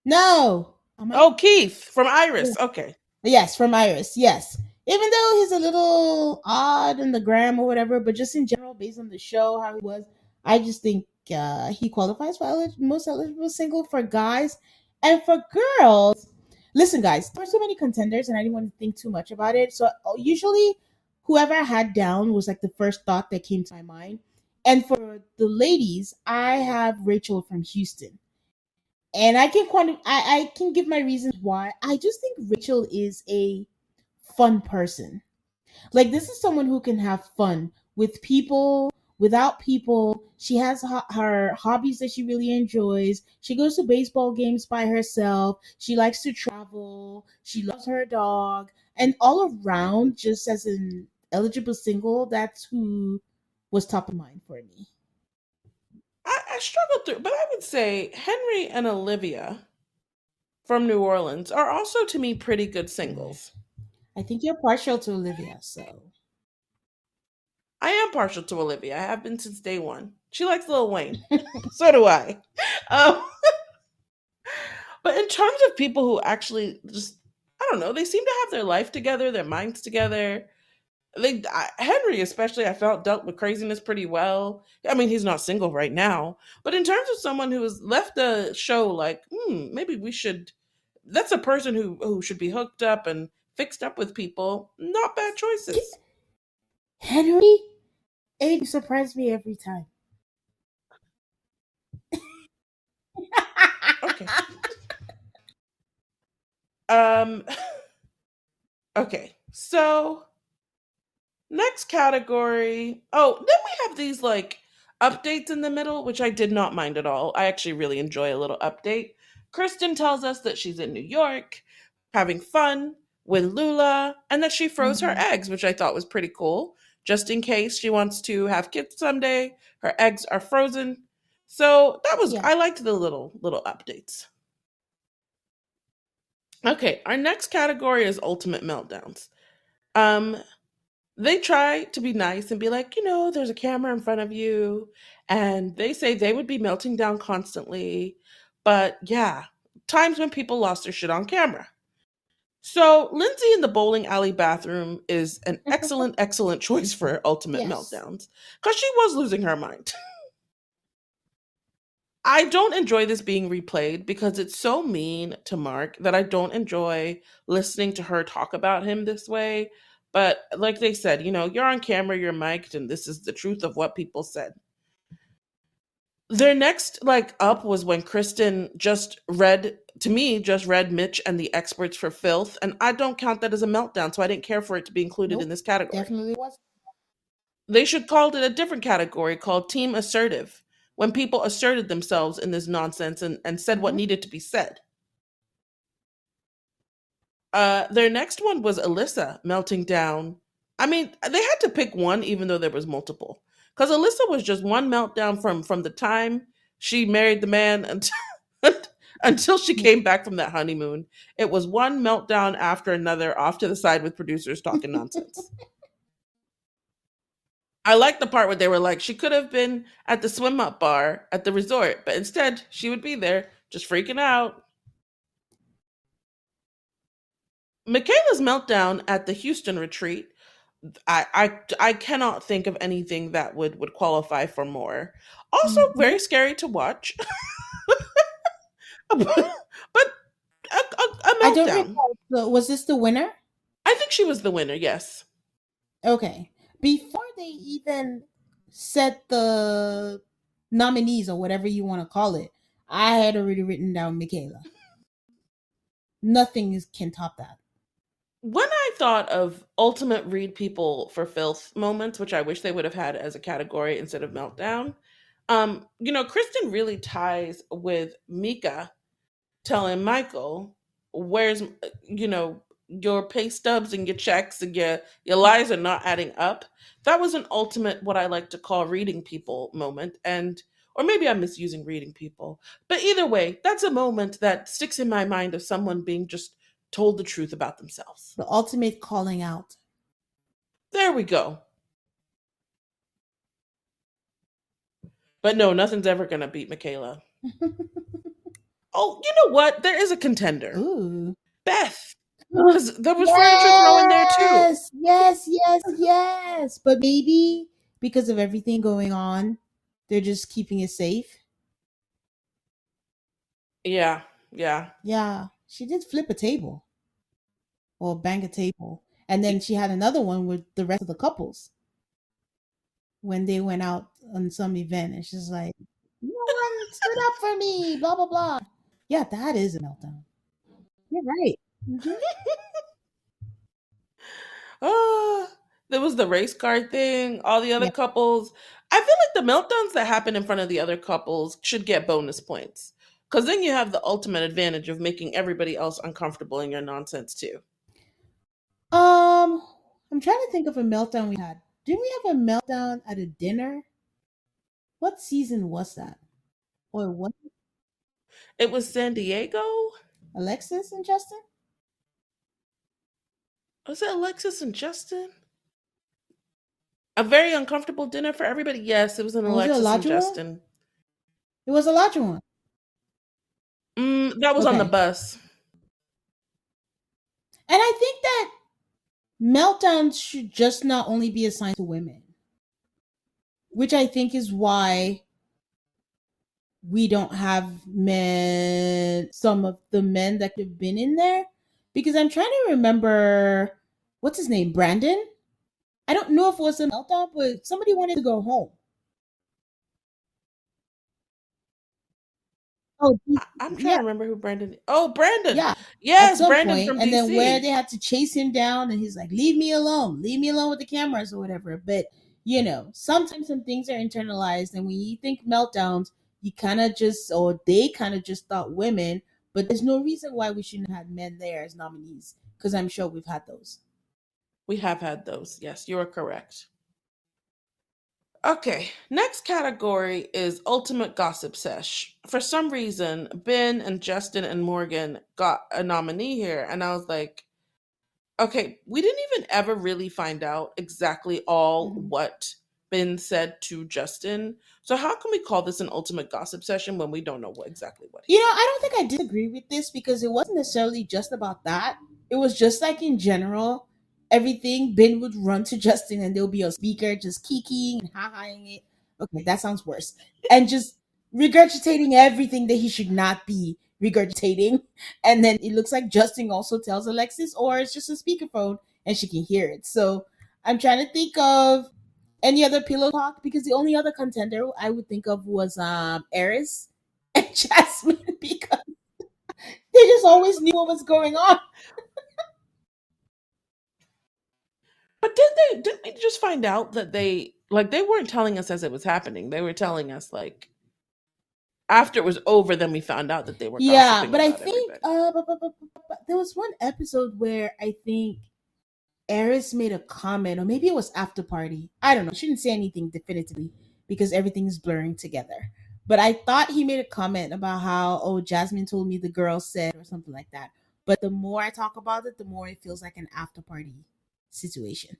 No. Am I? Oh, Keith from Iris. Okay. Yes, from Iris. Yes. Even though he's a little odd in the gram or whatever, but just in general, based on the show, how he was, I just think he qualifies for most eligible single for guys and for girls. Listen, guys, there were so many contenders, and I didn't want to think too much about it. So usually, whoever I had down was like the first thought that came to my mind. And for the ladies, I have Rachel from Houston, and I can give my reasons why. I just think Rachel is a fun person. Like, this is someone who can have fun with people, without people. She has her hobbies that she really enjoys. She goes to baseball games by herself. She likes to travel. She loves her dog. And all around, just as an eligible single, that's who was top of mind for me. I struggled through, but I would say Henry and Olivia from New Orleans are also to me pretty good Mm. singles. I think you're partial to Olivia, so. I am partial to Olivia. I have been since day one. She likes Lil Wayne. So do I. Um, but in terms of people who actually just, I don't know, they seem to have their life together, their minds together. Henry especially, I felt dealt with craziness pretty well. I mean, he's not single right now, but in terms of someone who has left the show like, maybe we should. That's a person who should be hooked up and fixed up with people. Not bad choices. Henry, it surprised me every time. Okay. Um. Okay. So next category. Oh, then we have these like updates in the middle, which I did not mind at all. I actually really enjoy a little update. Kristen tells us that she's in New York having fun with Lula and that she froze her Mhm. eggs, which I thought was pretty cool. Just in case she wants to have kids someday, her eggs are frozen. So that was Yeah. I liked the little updates. Okay, our next category is ultimate meltdowns. Um, they try to be nice and be like, there's a camera in front of you. And they say they would be melting down constantly. But yeah, times when people lost their shit on camera. So Lindsay in the bowling alley bathroom is an excellent, excellent choice for ultimate Yes. meltdowns because she was losing her mind. I don't enjoy this being replayed because it's so mean to Mark that I don't enjoy listening to her talk about him this way. But like they said, you're on camera, you're mic'd, and this is the truth of what people said. Their next like up was when Kristen just read Mitch and the experts for filth, and I don't count that as a meltdown, so I didn't care for it to be included in Nope. this category. Definitely was. They should called it a different category called team assertive, when people asserted themselves in this nonsense and said what Hmm. needed to be said. Their next one was Alyssa melting down. I mean, they had to pick one, even though there was multiple, because Alyssa was just one meltdown from the time she married the man until until she came back from that honeymoon. It was one meltdown after another, off to the side with producers talking nonsense. I like the part where they were like, she could have been at the swim up bar at the resort, but instead she would be there just freaking out. Michaela's meltdown at the Houston retreat, I cannot think of anything that would qualify for more. Also, Hmm. very scary to watch, but a I don't meltdown. recall. So was this the winner? I think she was the winner. Yes. Okay. Before they even set the nominees or whatever you want to call it, I had already written down Michaela. Nothing can top that. When I thought of ultimate read people for filth moments, which I wish they would have had as a category instead of meltdown, Kristen really ties with Mika telling Michael, "Where's your pay stubs and your checks and your lies are not adding up." That was an ultimate what I like to call reading people moment, and or maybe I'm misusing reading people, but either way, that's a moment that sticks in my mind of someone being just told the truth about themselves. The ultimate calling out. There we go. But no, nothing's ever gonna beat Michaela. Oh, you know what? There is a contender, Ooh. Beth, because there was furniture thrown in there too. Yes. But maybe because of everything going on. They're just keeping it safe. Yeah, yeah. Yeah, she did flip a table or bang a table. And then she had another one with the rest of the couples when they went out on some event. And she's like, no one stood up for me, blah, blah, blah. Yeah, that is a meltdown. You're right. Mhm. Uh, there was the race car thing, all the other Yeah. couples. I feel like the meltdowns that happen in front of the other couples should get bonus points. Because then you have the ultimate advantage of making everybody else uncomfortable in your nonsense, too. Um, I'm trying to think of a meltdown we had. Didn't we have a meltdown at a dinner? What season was that? Or what? It was San Diego? Alexis and Justin? Was it Alexis and Justin? A very uncomfortable dinner for everybody? Yes, it was an Or was it a Alexis and larger one? Justin. It was a larger one. That was on the Okay. bus. And I think that meltdowns should just not only be assigned to women, which I think is why we don't have men, some of the men that could have been in there. Because I'm trying to remember, what's his name? Brandon? I don't know if it was a meltdown, but somebody wanted to go home. Oh, I'm trying yeah, to remember who Brandon. Oh, Brandon. yeah. At Yes, some Brandon point, from and then where they DC. had to chase him down, and he's like, leave me alone with the cameras or whatever." But sometimes some things are internalized, and when you think meltdowns, you kind of just, or they kind of just thought women, but there's no reason why we shouldn't have had men there as nominees, because I'm sure we've had those. We have had those. Yes, you are correct. Okay, next category is Ultimate Gossip Sesh. For some reason, Ben and Justin and Morgan got a nominee here, and I was like, okay, we didn't even ever really find out exactly all Mhm. what Ben said to Justin. So how can we call this an ultimate gossip session when we don't know exactly what he said? I don't think I disagree with this because it wasn't necessarily just about that. It was just like in general, everything. Ben would run to Justin and there'll be a speaker just kikiing and ha-haing it. Okay, that sounds worse. And just regurgitating everything that he should not be regurgitating. And then it looks like Justin also tells Alexis, or it's just a speakerphone and she can hear it. So I'm trying to think of any other pillow talk because the only other contender I would think of was Eris and Jasmine because they just always knew what was going on. But didn't we just find out that they weren't telling us as it was happening. They were telling us like after it was over, then we found out that they were Yeah, gossiping but I about think everybody. there was one episode where I think Eris made a comment, or maybe it was after party. I don't know. Shouldn't say anything definitively because everything is blurring together. But I thought he made a comment about how, oh, Jasmine told me the girl said or something like that. But the more I talk about it, the more it feels like an after party situation.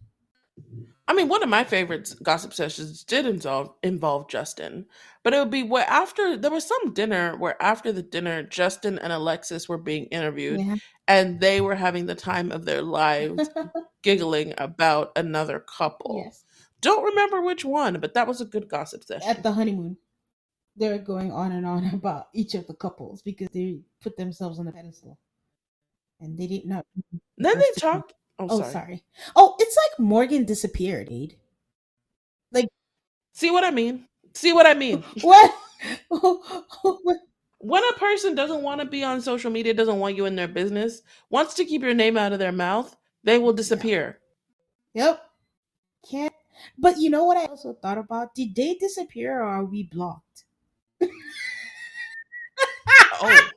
I mean, one of my favorite gossip sessions did involve Justin, but it would be where after there was some dinner where after the dinner, Justin and Alexis were being interviewed, Yeah. and they were having the time of their lives, giggling about another couple. Yes. Don't remember which one, but that was a good gossip At session. the honeymoon, they're going on and on about each of the couples because they put themselves on a pedestal and they did not Then first they to come. talked. Oh, Oh, sorry. sorry. Oh, it's like Morgan disappeared, Aid. Like, See what I mean? See what I mean? what? When a person doesn't want to be on social media, doesn't want you in their business, wants to keep your name out of their mouth, they will Yeah. disappear. Yep. Can't. But you know what I also thought about? Did they disappear or are we blocked? Oh.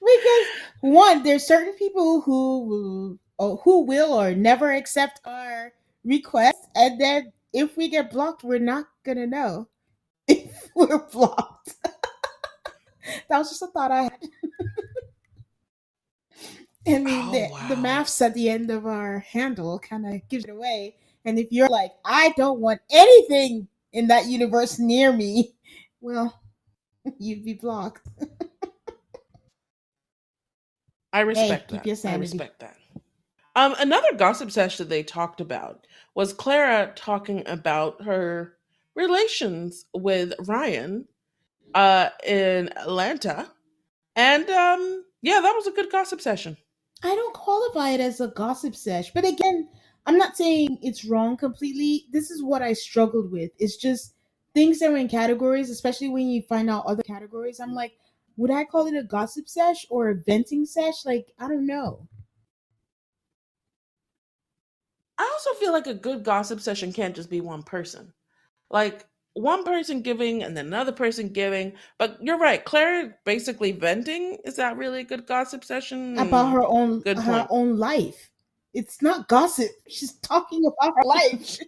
Because one, there's certain people who will or never accept our request, and then if we get blocked, we're not gonna know if we're blocked. That was just a thought I had. I mean, Oh, the wow. MAFS at the end of our handle kind of gives it away. And if you're like, I don't want anything in that universe near me, well, you'd be blocked. I Hey, respect keep that. your I sanity. respect that. Another gossip session they talked about was Clara talking about relations with Ryan in Atlanta. And yeah, that was a good gossip session. I don't qualify it as a gossip sesh. But again, I'm not saying it's wrong completely. This is what I struggled with. It's just things that are in categories, especially when you find out other categories. I'm like, would I call it a gossip sesh or a venting sesh? Like, I don't know. I also feel like a good gossip session can't just be one person. Like one person giving and then another person giving. But you're right, Claire basically venting. Is that really a good gossip session? About Good her point. own life. It's not gossip. She's talking about her life.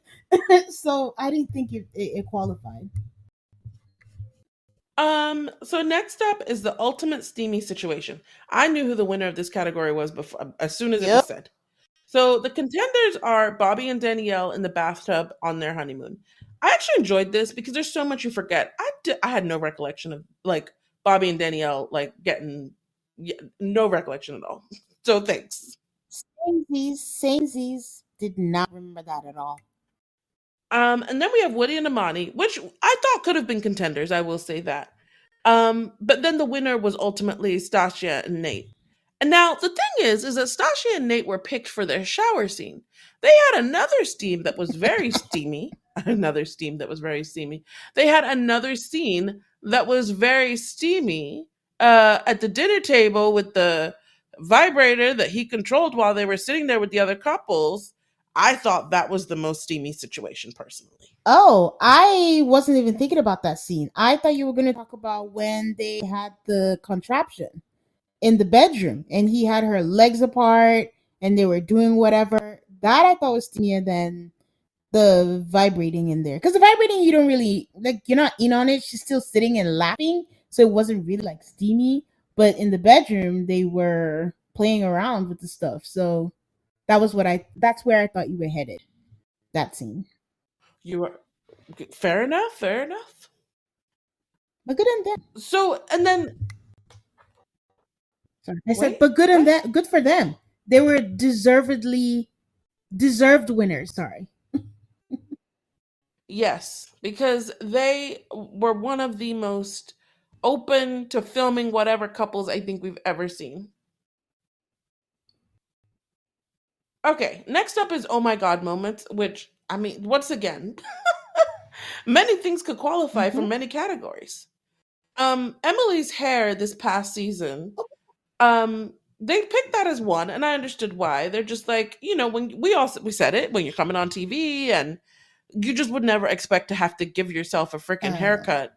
So I didn't think it qualified. So next up is the ultimate steamy situation. I knew who the winner of this category was before as soon as it was Yep. said. So the contenders are Bobby and Danielle in the bathtub on their honeymoon. I actually enjoyed this because there's so much you forget. I had no recollection of like Bobby and Danielle like getting yeah, no recollection at all. So thanks. Samesies did not remember that at all. And then we have Woody and Amani, which I thought could have been contenders. I will say that. But then the winner was ultimately Stasia and Nate. And now the thing is that Stasia and Nate were picked for their shower scene. They had another steam that was very steamy. Another steam that was very steamy. They had another scene that was very steamy at the dinner table with the vibrator that he controlled while they were sitting there with the other couples. I thought that was the most steamy situation personally. Oh, I wasn't even thinking about that scene. I thought you were going to talk about when they had the contraption in the bedroom and he had her legs apart and they were doing whatever. That I thought was steamier than the vibrating in there. Because the vibrating, you don't really, like, you're not in on it. She's still sitting and laughing. So it wasn't really like steamy. But in the bedroom, they were playing around with the stuff. So that's where I thought you were headed. That scene. You were fair enough, fair enough. But good on them. So and then Sorry. I said, wait, but good on what? that. Good for them. They were deserved winners. Sorry. Yes, because they were one of the most open to filming whatever couples I think we've ever seen. Okay, next up is oh my god moments, which I mean, once again, many things could qualify for Mm-hmm. many categories. Emily's hair this past season, um, they picked that as one, and I understood why. They're just like, when we said it when you're coming on TV and you just would never expect to have to give yourself a freaking Uh, haircut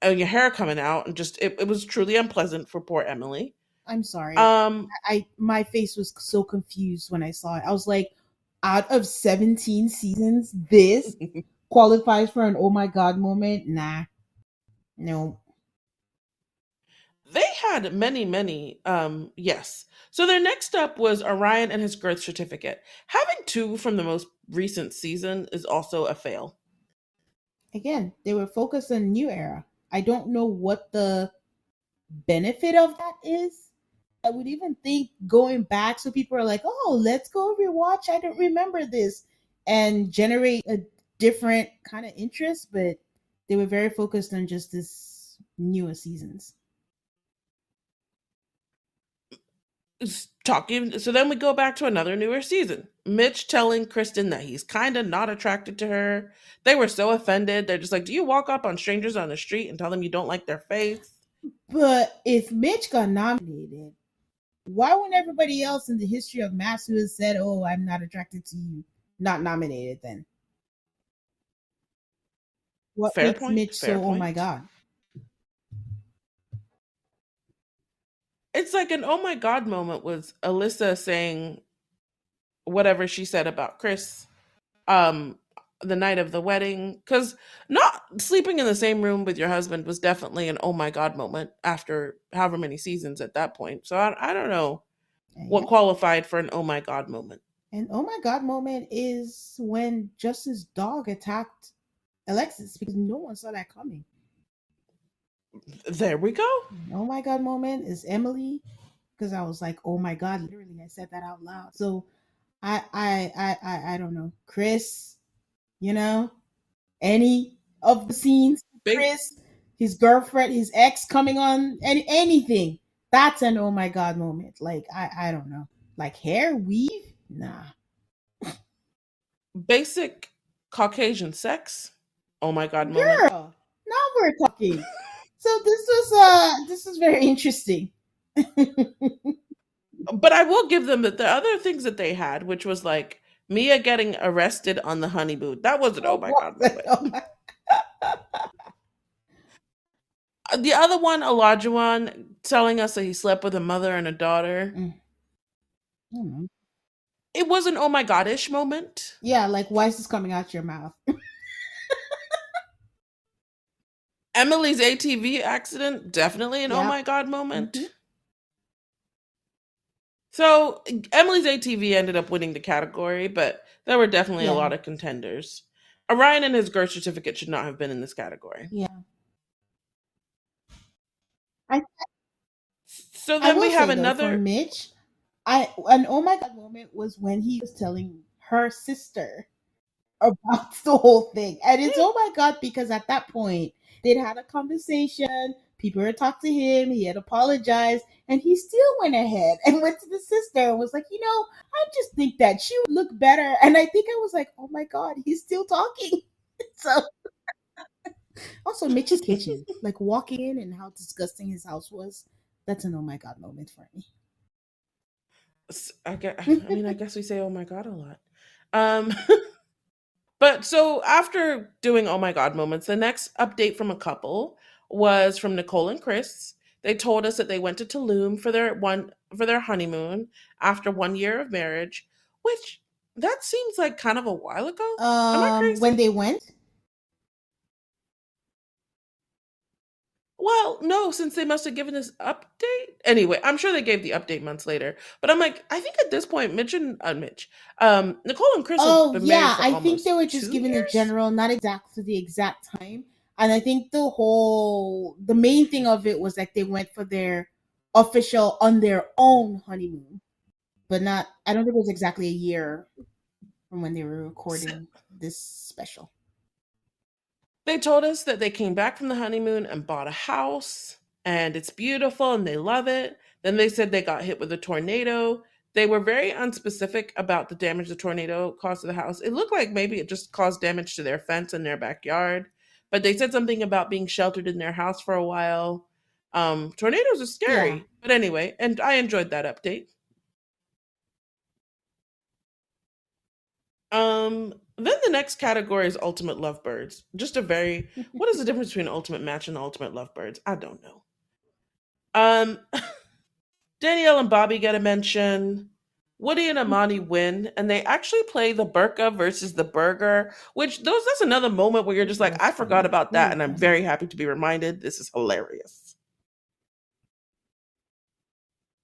and your hair coming out and just it was truly unpleasant for poor Emily. I'm sorry. um I my face was so confused when I saw it. I was like, out of 17 seasons, this qualifies for an oh my god moment? Nah, no. they had many yes. So their next up was Orion and his birth certificate. Having two from the most recent season is also a fail. Again, they were focused on new era. I don't know what the benefit of that is. I would even think going back so people are like, oh, let's go rewatch. I don't remember this and generate a different kind of interest, but they were very focused on just this newer seasons. Talking so then we go back to another newer season. Mitch telling Kristen that he's kind of not attracted to her. They were so offended. They're just like, do you walk up on strangers on the street and tell them you don't like their face? But if Mitch got nominated, why wouldn't everybody else in the history of MAFS who has said, oh, I'm not attracted to you, not nominated then? What Fair makes point, Mitch fair so, oh my point. God? It's like an oh my god moment was Alyssa saying whatever she said about Chris um the night of the wedding, cuz not sleeping in the same room with your husband was definitely an oh my god moment after however many seasons at that point. So I don't know what Yeah. qualified for an oh my god moment. And oh my God moment is when Justice's dog attacked Alexis because no one saw that coming. There we go. Oh my God moment is Emily because I was like, oh my God, literally, I said that out loud. So I don't know, Chris, you know, Any of the scenes, Ba- Chris, his girlfriend, his ex coming on, anything. That's an oh my god moment. Like I don't know. Like hair weave? Nah. Basic Caucasian sex. Oh my God moment. Girl, now we're talking. So this was very interesting. But I will give them that the other things that they had, which was like Mia getting arrested on the honeymoon. That was an oh Oh, my what God the moment. hell? The other one, Olajuwon, telling us that he slept with a mother and a daughter. Mm, I don't know. It was an oh my God-ish moment. Yeah, like why is this coming out your mouth? Emily's ATV accident, definitely an oh Yeah. my God Mm-hmm. moment. So Emily's ATV ended up winning the category, but there were definitely a Yeah. lot of contenders. Orion and his birth certificate should not have been in this category. Yeah. I So I then will we have say though, for another. Mitch, I an oh my god moment was when he was telling her sister about the whole thing. And it's oh my god, because at that point they'd had a conversation, people had talked to him, he had apologized, and he still went ahead and went to the sister and was like, I just think that she would look better. And I think I was like, oh my god, he's still talking. So also Mitch's kitchen, like walking in and how disgusting his house was. That's an oh my god moment for I me. mean, I guess we say "oh my god" a lot. Um, but so after doing "oh my god" moments, the next update from a couple was from Nicole and Chris. They told us that they went to Tulum for their honeymoon after 1 year of marriage, which that seems like kind of a while ago. Am I crazy? When they went, Well, no, since they must have given this update. Anyway, I'm sure they gave the update months later. But I'm like, I think at this point, Nicole and Chris have oh been married yeah, for I think they almost were just two given the years. general, not exactly the exact time. And I think the main thing of it was like they went for their official on their own honeymoon, but not. I don't think it was exactly a year from when they were recording this special. They told us that they came back from the honeymoon and bought a house and it's beautiful and they love it. Then they said they got hit with a tornado. They were very unspecific about the damage the tornado caused to the house. It looked like maybe it just caused damage to their fence in their backyard, but they said something about being sheltered in their house for a while. Tornadoes are Yeah. scary, but anyway, and I enjoyed that update. Then the next category is ultimate lovebirds. Just a very what is the difference between ultimate match and ultimate lovebirds? I don't know. Um, Danielle and Bobby get a mention. Woody and Amani win, and they actually play the Burka versus the Burger, which those that's another moment where you're just like, That's I forgot funny. about that, Very and I'm funny. very happy to be reminded. This is hilarious.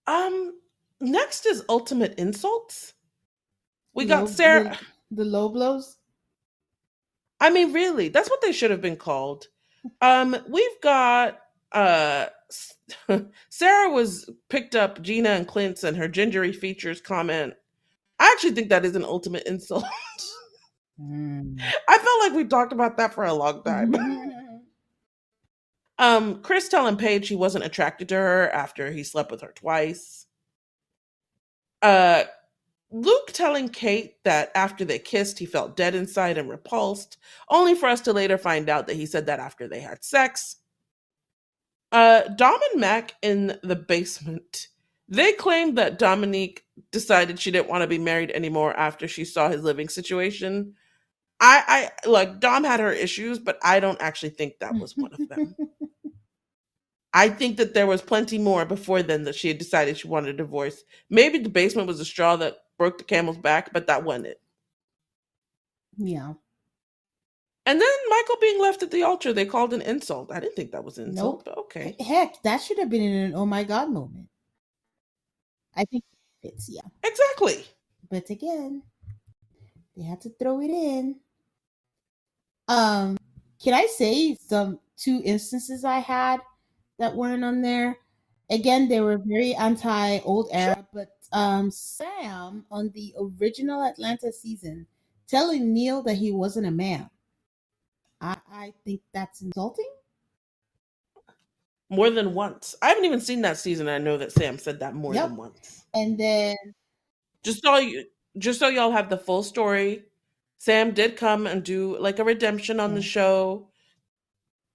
Um, Next is ultimate insults. We got Low Sarah. the low blows. I mean, really, that's what they should have been called. We've got Sarah was picked up Gina and Clint's and her gingery features comment. I actually think that is an ultimate insult. Mm. I felt like we talked about that for a long time. Chris telling Paige he wasn't attracted to her after he slept with her twice. Uh, Luke telling Kate that after they kissed, he felt dead inside and repulsed, only for us to later find out that he said that after they had sex. Dom and Mac in the basement. They claimed that Dominique decided she didn't want to be married anymore after she saw his living situation. I like Dom had her issues, but I don't actually think that was one of them. I think that there was plenty more before then that she had decided she wanted a divorce. Maybe the basement was the straw that broke the camel's back, but that wasn't it. Yeah. And then Michael being left at the altar, they called an insult. I didn't think that was an insult, Nope. but okay. Heck, that should have been in an oh my god moment. I think it's yeah. Exactly. But again, they had to throw it in. Um, can I say some two instances I had that weren't on there? Again, they were very anti old Sure. era, but Sam on the original Atlanta season telling Neil that he wasn't a man. I think that's insulting. More than once. I haven't even seen that season. I know that Sam said that more Yep. than once. And then Just so you, just so y'all have the full story, Sam did come and do like a redemption on the yeah, show.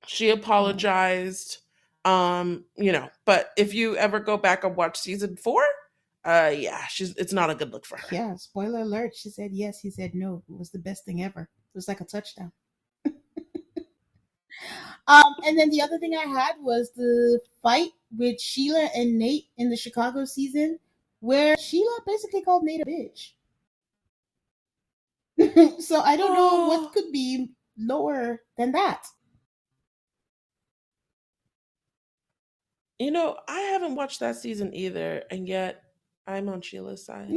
She yeah, apologized. But if you ever go back and watch season 4, yeah, she's it's not a good look for her. yeah. Spoiler alert. She said yes. He said no. It was the best thing ever. It was like a touchdown. And then the other thing I had was the fight with Sheila and Nate in the Chicago season, where Sheila basically called Nate a bitch. So I don't know what Oh, could be lower than that. I haven't watched that season either, and yet I'm on Sheila's side.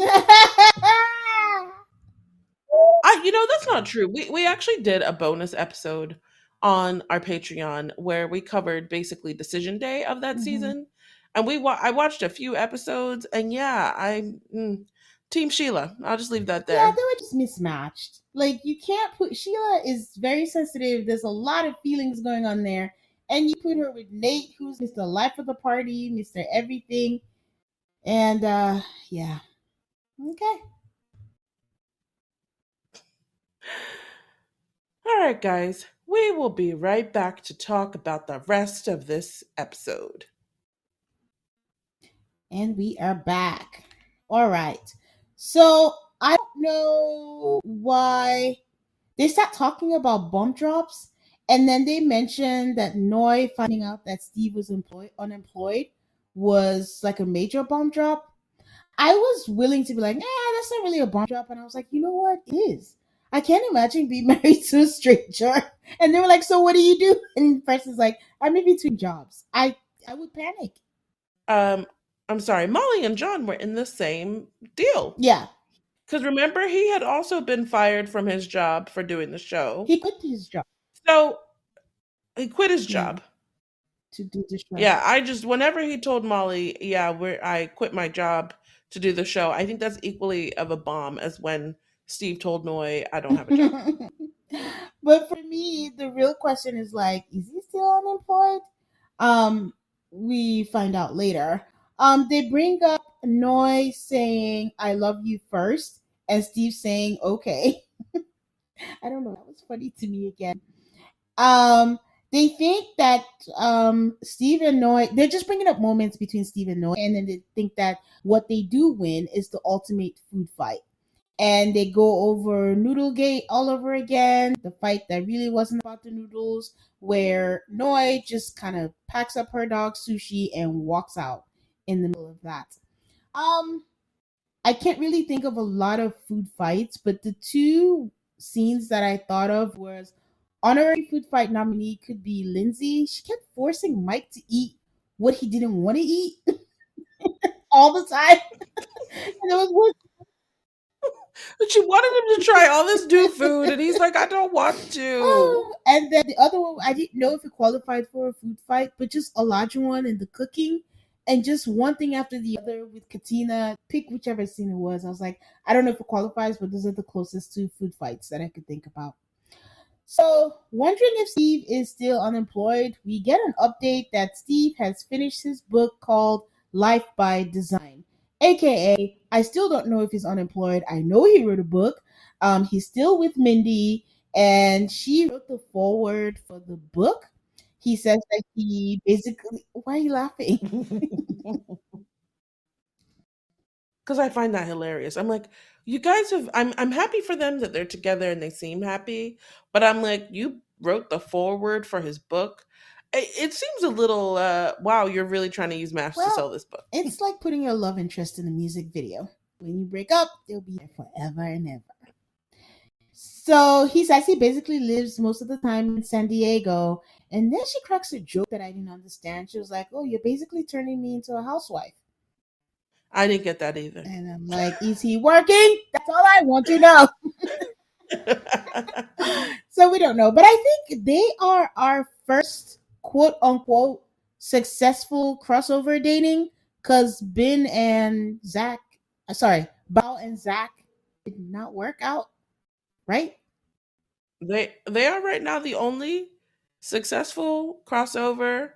That's not true. We actually did a bonus episode on our Patreon where we covered basically decision day of that Mhm. season, and I watched a few episodes, and yeah, Team Sheila. I'll just leave that Yeah, there. they were just mismatched. Like you can't put Sheila is very sensitive. There's a lot of feelings going on there, and you put her with Nate, who's Mr. Life of the Party, Mr. Everything, and yeah, okay. All right, guys, we will be right back to talk about the rest of this episode. And we are back. All right. So I don't know why they start talking about bomb drops, and then they mentioned that Noy finding out that Steve was unemployed was like a major bomb drop. I was willing to be like, that's not really a bomb drop, and I was like, you know what, it is. I can't imagine being married to a stranger. And they were like, so what do you do? And the person's like, I'm in between jobs. I would panic. Um, I'm sorry, Molly and John were in the same deal. Yeah, Because remember, he had also been fired from his job for doing the show. he quit his job. So he quit his Yeah, job. to do the show. Yeah, whenever he told Molly, yeah, I quit my job to do the show, I think that's equally of a bomb as when Steve told Noy, I don't have a job. But for me, the real question is like, is he still unemployed? Um, we find out later. They bring up Noy saying "I love you" first, and Steve saying "Okay." I don't know. That was funny to me again. Um, they think that Steve and Noy, they're just bringing up moments between Steve and Noy, and then they think that what they do win is the ultimate food fight. And they go over Noodlegate all over again. The fight that really wasn't about the noodles, where Noi just kind of packs up her dog Sushi and walks out in the middle of that. Um, I can't really think of a lot of food fights, but the two scenes that I thought of was honorary food fight nominee could be Lindsay. She kept forcing Mike to eat what he didn't want to eat all the time. And there was one. But she wanted him to try all this new food, and he's like, I don't want to. Oh, and then the other one, I didn't know if it qualified for a food fight, but just Olajuwon and the cooking, and just one thing after the other with Katina. Pick whichever scene it was. I was like, I don't know if it qualifies, but those are the closest to food fights that I could think about. So, wondering if Steve is still unemployed, we get an update that Steve has finished his book called Life by Design. AKA, I still don't know if he's unemployed. I know he wrote a book. He's still with Mindy, and she wrote the foreword for the book. He says that he basically. Why are you laughing? Because I find that hilarious. I'm like, you guys have. I'm happy for them that they're together and they seem happy, but I'm like, you wrote the foreword for his book. It seems a little. Wow, you're really trying to use maps to Well, sell this book. it's like putting your love interest in a music video. When you break up, they'll be there forever and ever. So he says he basically lives most of the time in San Diego. And then she cracks a joke that I didn't understand. She was like, "Oh, you're basically turning me into a housewife." I didn't get that either. And I'm like, "Is he working? That's all I want to know." So we don't know. But I think they are our first quote unquote successful crossover dating because Ben and Zach, sorry, Bao and Zach did not work out, right? They are right now the only successful crossover.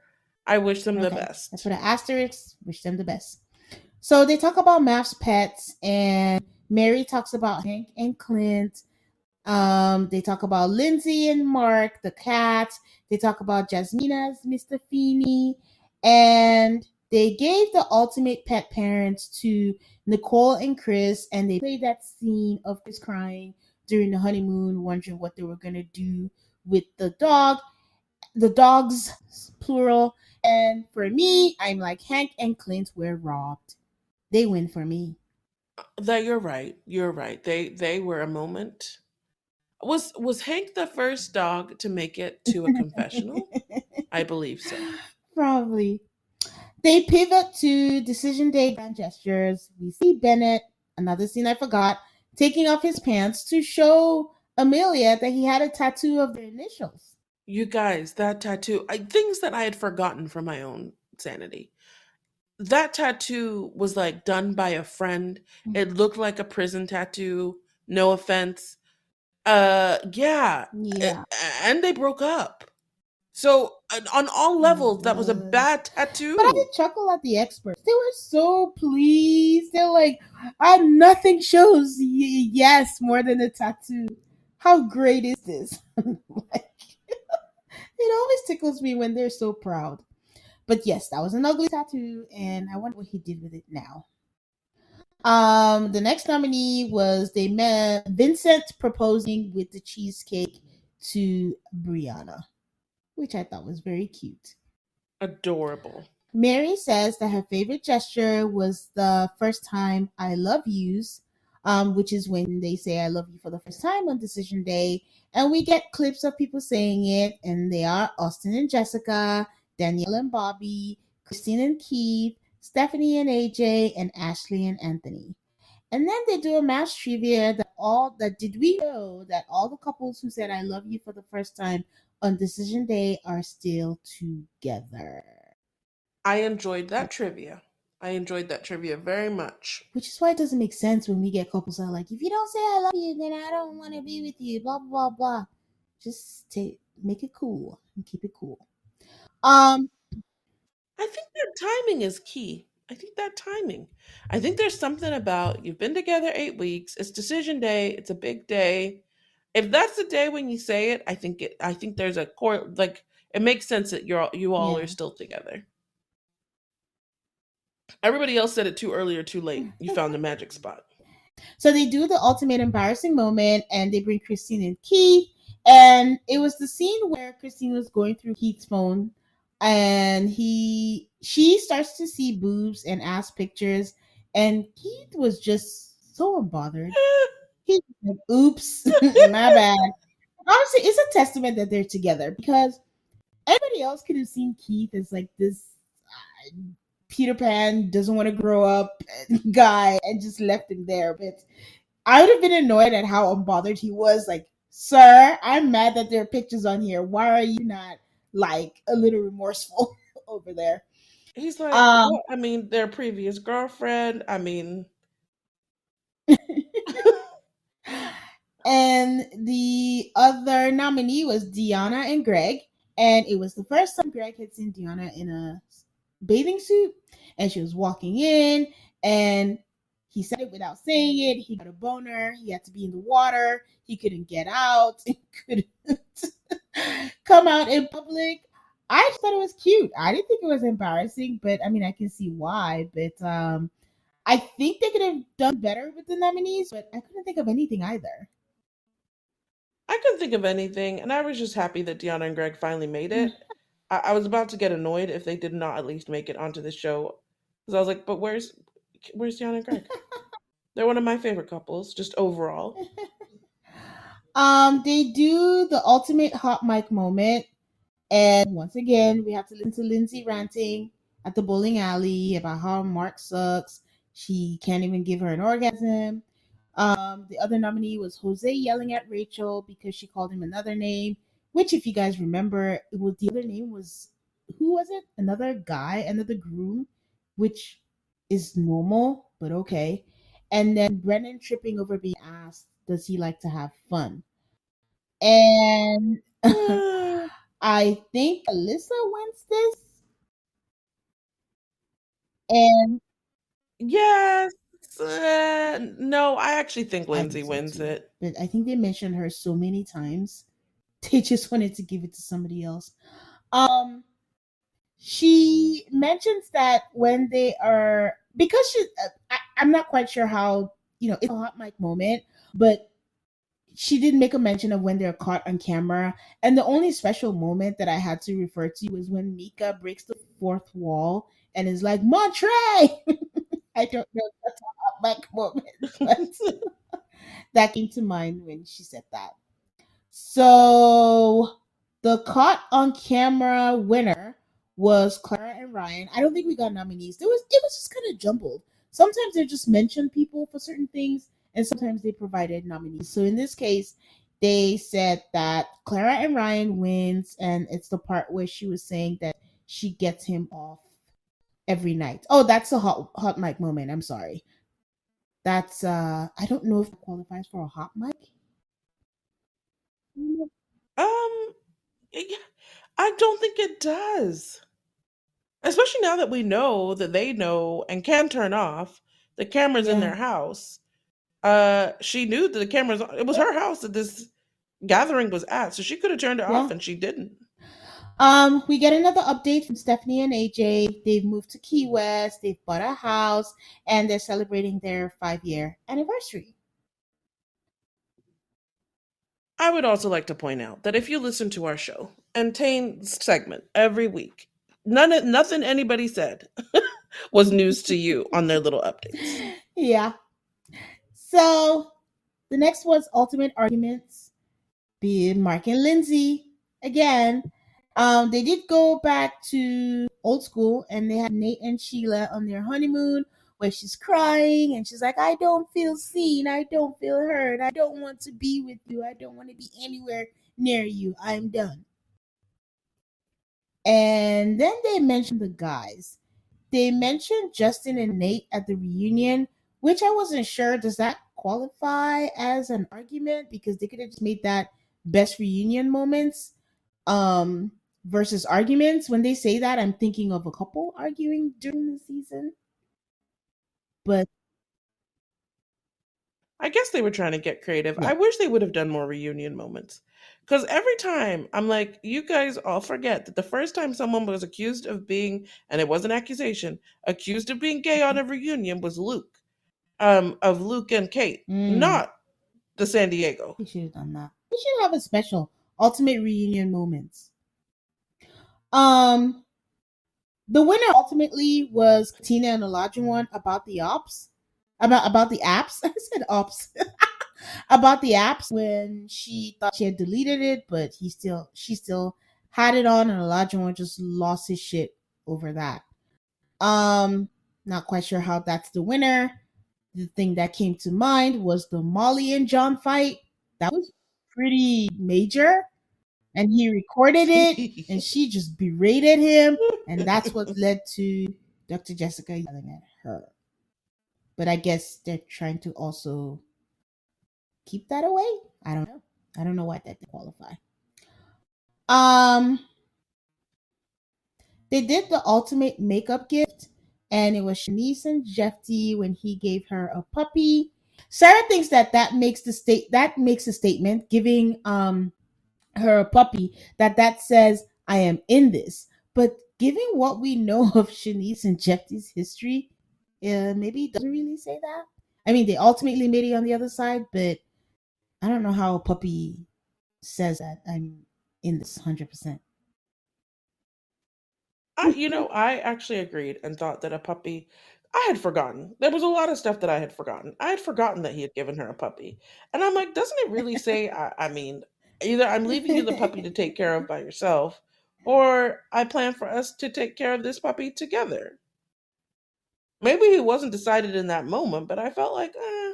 I wish them the Okay, that's best. for the asterisks. Wish them the best. So they talk about MAFS pets, and Mary talks about Hank and Clint. They talk about Lindsay and Mark, the cats. They talk about Jasmina's Mr. Feeney, and they gave the ultimate pet parents to Nicole and Chris, and they played that scene of Chris crying during the honeymoon, wondering what they were gonna do with the dogs, plural. And for me, I'm like Hank and Clint were robbed. They win for me. That you're right. You're right. They were a moment. Was Hank the first dog to make it to a confessional? I believe so. Probably. They pivot to decision day grand gestures. We see Bennett, another scene I forgot, taking off his pants to show Amelia that he had a tattoo of their initials. You guys, that tattoo, things that I had forgotten for my own sanity. That tattoo was like done by a friend. It looked like a prison tattoo. No offense. Yeah. Yeah. And they broke up. So on all Oh my levels, that was a god. bad But I did tattoo. chuckle at the experts. They were so pleased. They're like, nothing shows yes more than a tattoo. How great is this? Like, it always tickles me when they're so proud. But yes, that was an ugly tattoo, and I wonder what he did with it now. The next nominee was they met Vincent proposing with the cheesecake to Brianna, which I thought was very cute. Adorable. Mary says that her favorite gesture was the first time I love yous, which is when they say I love you for the first time on decision day. And we get clips of people saying it, and they are Austin and Jessica, Danielle and Bobby, Christine and Keith, Stephanie and AJ, and Ashley and Anthony. And then they do a mass trivia that did we know that all the couples who said I love you for the first time on decision day are still together. I enjoyed that trivia. I enjoyed that trivia very much. Which is why it doesn't make sense when we get couples that are like, if you don't say I love you, then I don't want to be with you, blah blah blah. Just make it cool and keep it cool. Um, I think that timing is key. I think that timing. I think there's something about you've been together 8 weeks. It's decision day. It's a big day. If that's the day when you say it, I think it. I think there's a core like it makes sense that you all are yeah. still together. Everybody else said it too early or too late. You found the magic spot. So they do the ultimate embarrassing moment, and they bring Christine and Keith. And it was the scene where Christine was going through Keith's phone, and she starts to see boobs and ass pictures, and Keith was just so unbothered. He's like, "Oops, my bad." Honestly, it's a testament that they're together because anybody else could have seen Keith as like this Peter Pan doesn't want to grow up guy and just left him there. But I would have been annoyed at how unbothered he was. Like, sir, I'm mad that there are pictures on here. Why are you not like a little remorseful over there? He's like, Um, what? I mean, their previous girlfriend. I mean, and the other nominee was Deanna and Greg. And it was the first time Greg had seen Deanna in a bathing suit. And she was walking in, and he said it without saying it. He got a boner. He had to be in the water. He couldn't get out. He couldn't come out in public. I just thought it was cute. I didn't think it was embarrassing, but I mean, I can see why. But I think they could have done better with the nominees, but I couldn't think of anything either. I couldn't think of anything, and I was just happy that Deanna and Greg finally made it. I was about to get annoyed if they did not at least make it onto the show, because I was like, but where's Deanna and Greg? They're one of my favorite couples, just overall. They do the ultimate hot mic moment, and once again, we have to listen to Lindsay ranting at the bowling alley about how Mark sucks. She can't even give her an orgasm. The other nominee was Jose yelling at Rachel because she called him another name, which, if you guys remember, it was the other name was who was it? Another guy, another groom, which is normal, but okay. And then Brennan tripping over being asked, does he like to have fun? And Uh, I think Alyssa wins this, and yes. No, I actually think I Lindsay think so wins too. it. But I think they mentioned her so many times, they just wanted to give it to somebody else. Um, she mentions that when they are, because I'm not quite sure how, it's a hot mic moment, but she did make a mention of when they're caught on camera. And the only special moment that I had to refer to was when Mika breaks the fourth wall and is like, Montre! I don't know if that's a hot mic moment, but that came to mind when she said that. So the caught on camera winner was Clara and Ryan. I don't think we got nominees. It was just kind of jumbled. Sometimes they just mentioned people for certain things, and sometimes they provided nominees. So in this case, they said that Clara and Ryan wins, and it's the part where she was saying that she gets him off every night. Oh, that's a hot mic moment. I'm sorry. That's I don't know if it qualifies for a hot mic. Um, yeah, I don't think it does. Especially now that we know that they know and can turn off the cameras in Yeah. their house. She knew that the cameras, it was her house that this gathering was at, so she could have turned it off Yeah. and she didn't. We get another update from Stephanie and AJ. They've moved to Key West, they've bought a house, and they're celebrating their 5-year anniversary. I would also like to point out that if you listen to our show and Tane's segment every week, nothing anybody said was news to you on their little updates. Yeah. So the next was Ultimate Arguments, be it Mark and Lindsay again. They did go back to old school and they had Nate and Sheila on their honeymoon where she's crying and she's like, I don't feel seen, I don't feel heard, I don't want to be with you, I don't want to be anywhere near you, I'm done. And then they mentioned the guys. They mentioned Justin and Nate at the reunion, which I wasn't sure. Does that qualify as an argument? Because they could have just made that best reunion moments um versus arguments. When they say that, I'm thinking of a couple arguing during the season. But I guess they were trying to get creative. yeah. I wish they would have done more reunion moments. Because every time I'm like, you guys all forget that the first time someone was accused of being, and it was an accusation, accused of being gay on a reunion was Luke, of Luke and Kate, Mm, not the San Diego. they should have done that. We should have a special ultimate reunion moments. Um the winner ultimately was Katina and Olajuwon about the ops. About the apps. I said ops. About the apps when she thought she had deleted it, but she still had it on and Olajuwon just lost his shit over that. Um Not quite sure how that's the winner. The thing that came to mind was the Molly and John fight. That was pretty major. And he recorded it and she just berated him. And that's what led to Dr. Jessica yelling at her. But I guess they're trying to also keep that away. I don't know. I don't know why that didn't qualify. Um, they did the ultimate makeup gift, and it was Shanice and Jeffy when he gave her a puppy. Sarah thinks that makes a statement, giving her a puppy that says I am in this. But given what we know of Shanice and Jeffy's history, maybe it doesn't really say that. I mean, they ultimately made it on the other side, but I don't know how a puppy says that I'm in this 100%. I actually agreed and thought that a puppy. I had forgotten. There was a lot of stuff that I had forgotten. I had forgotten that he had given her a puppy, and I'm like, doesn't it really say? I mean, either I'm leaving you the puppy to take care of by yourself, or I plan for us to take care of this puppy together. Maybe he wasn't decided in that moment, but I felt like, eh.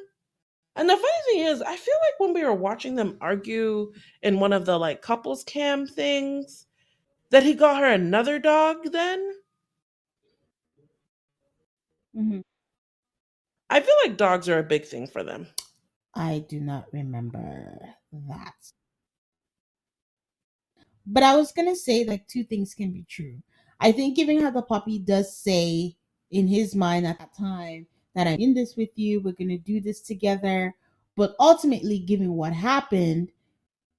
And the funny thing is, I feel like when we were watching them argue in one of the like couples cam things, that he got her another dog then. Mhm. I feel like dogs are a big thing for them. I do not remember that. But I was gonna say like two things can be true. I think giving her the puppy does say in his mind at that time that I'm in this with you, we're gonna do this together. But ultimately, given what happened,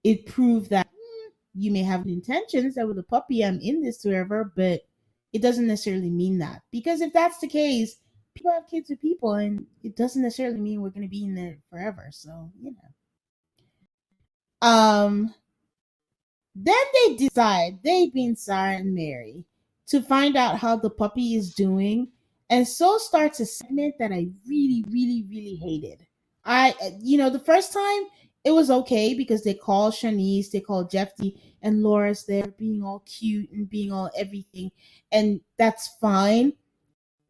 it proved that you may have intentions that with a puppy, I'm in this forever, but it doesn't necessarily mean that. Because if that's the case, people have kids with people, and it doesn't necessarily mean we're going to be in there forever. So, you know. Then they decide, they being Sarah and Mary, to find out how the puppy is doing, and so starts a segment that I really, really, really hated. The first time it was okay because they called Shanice, they called Jeffy, and Laura's there being all cute and being all everything, and that's fine.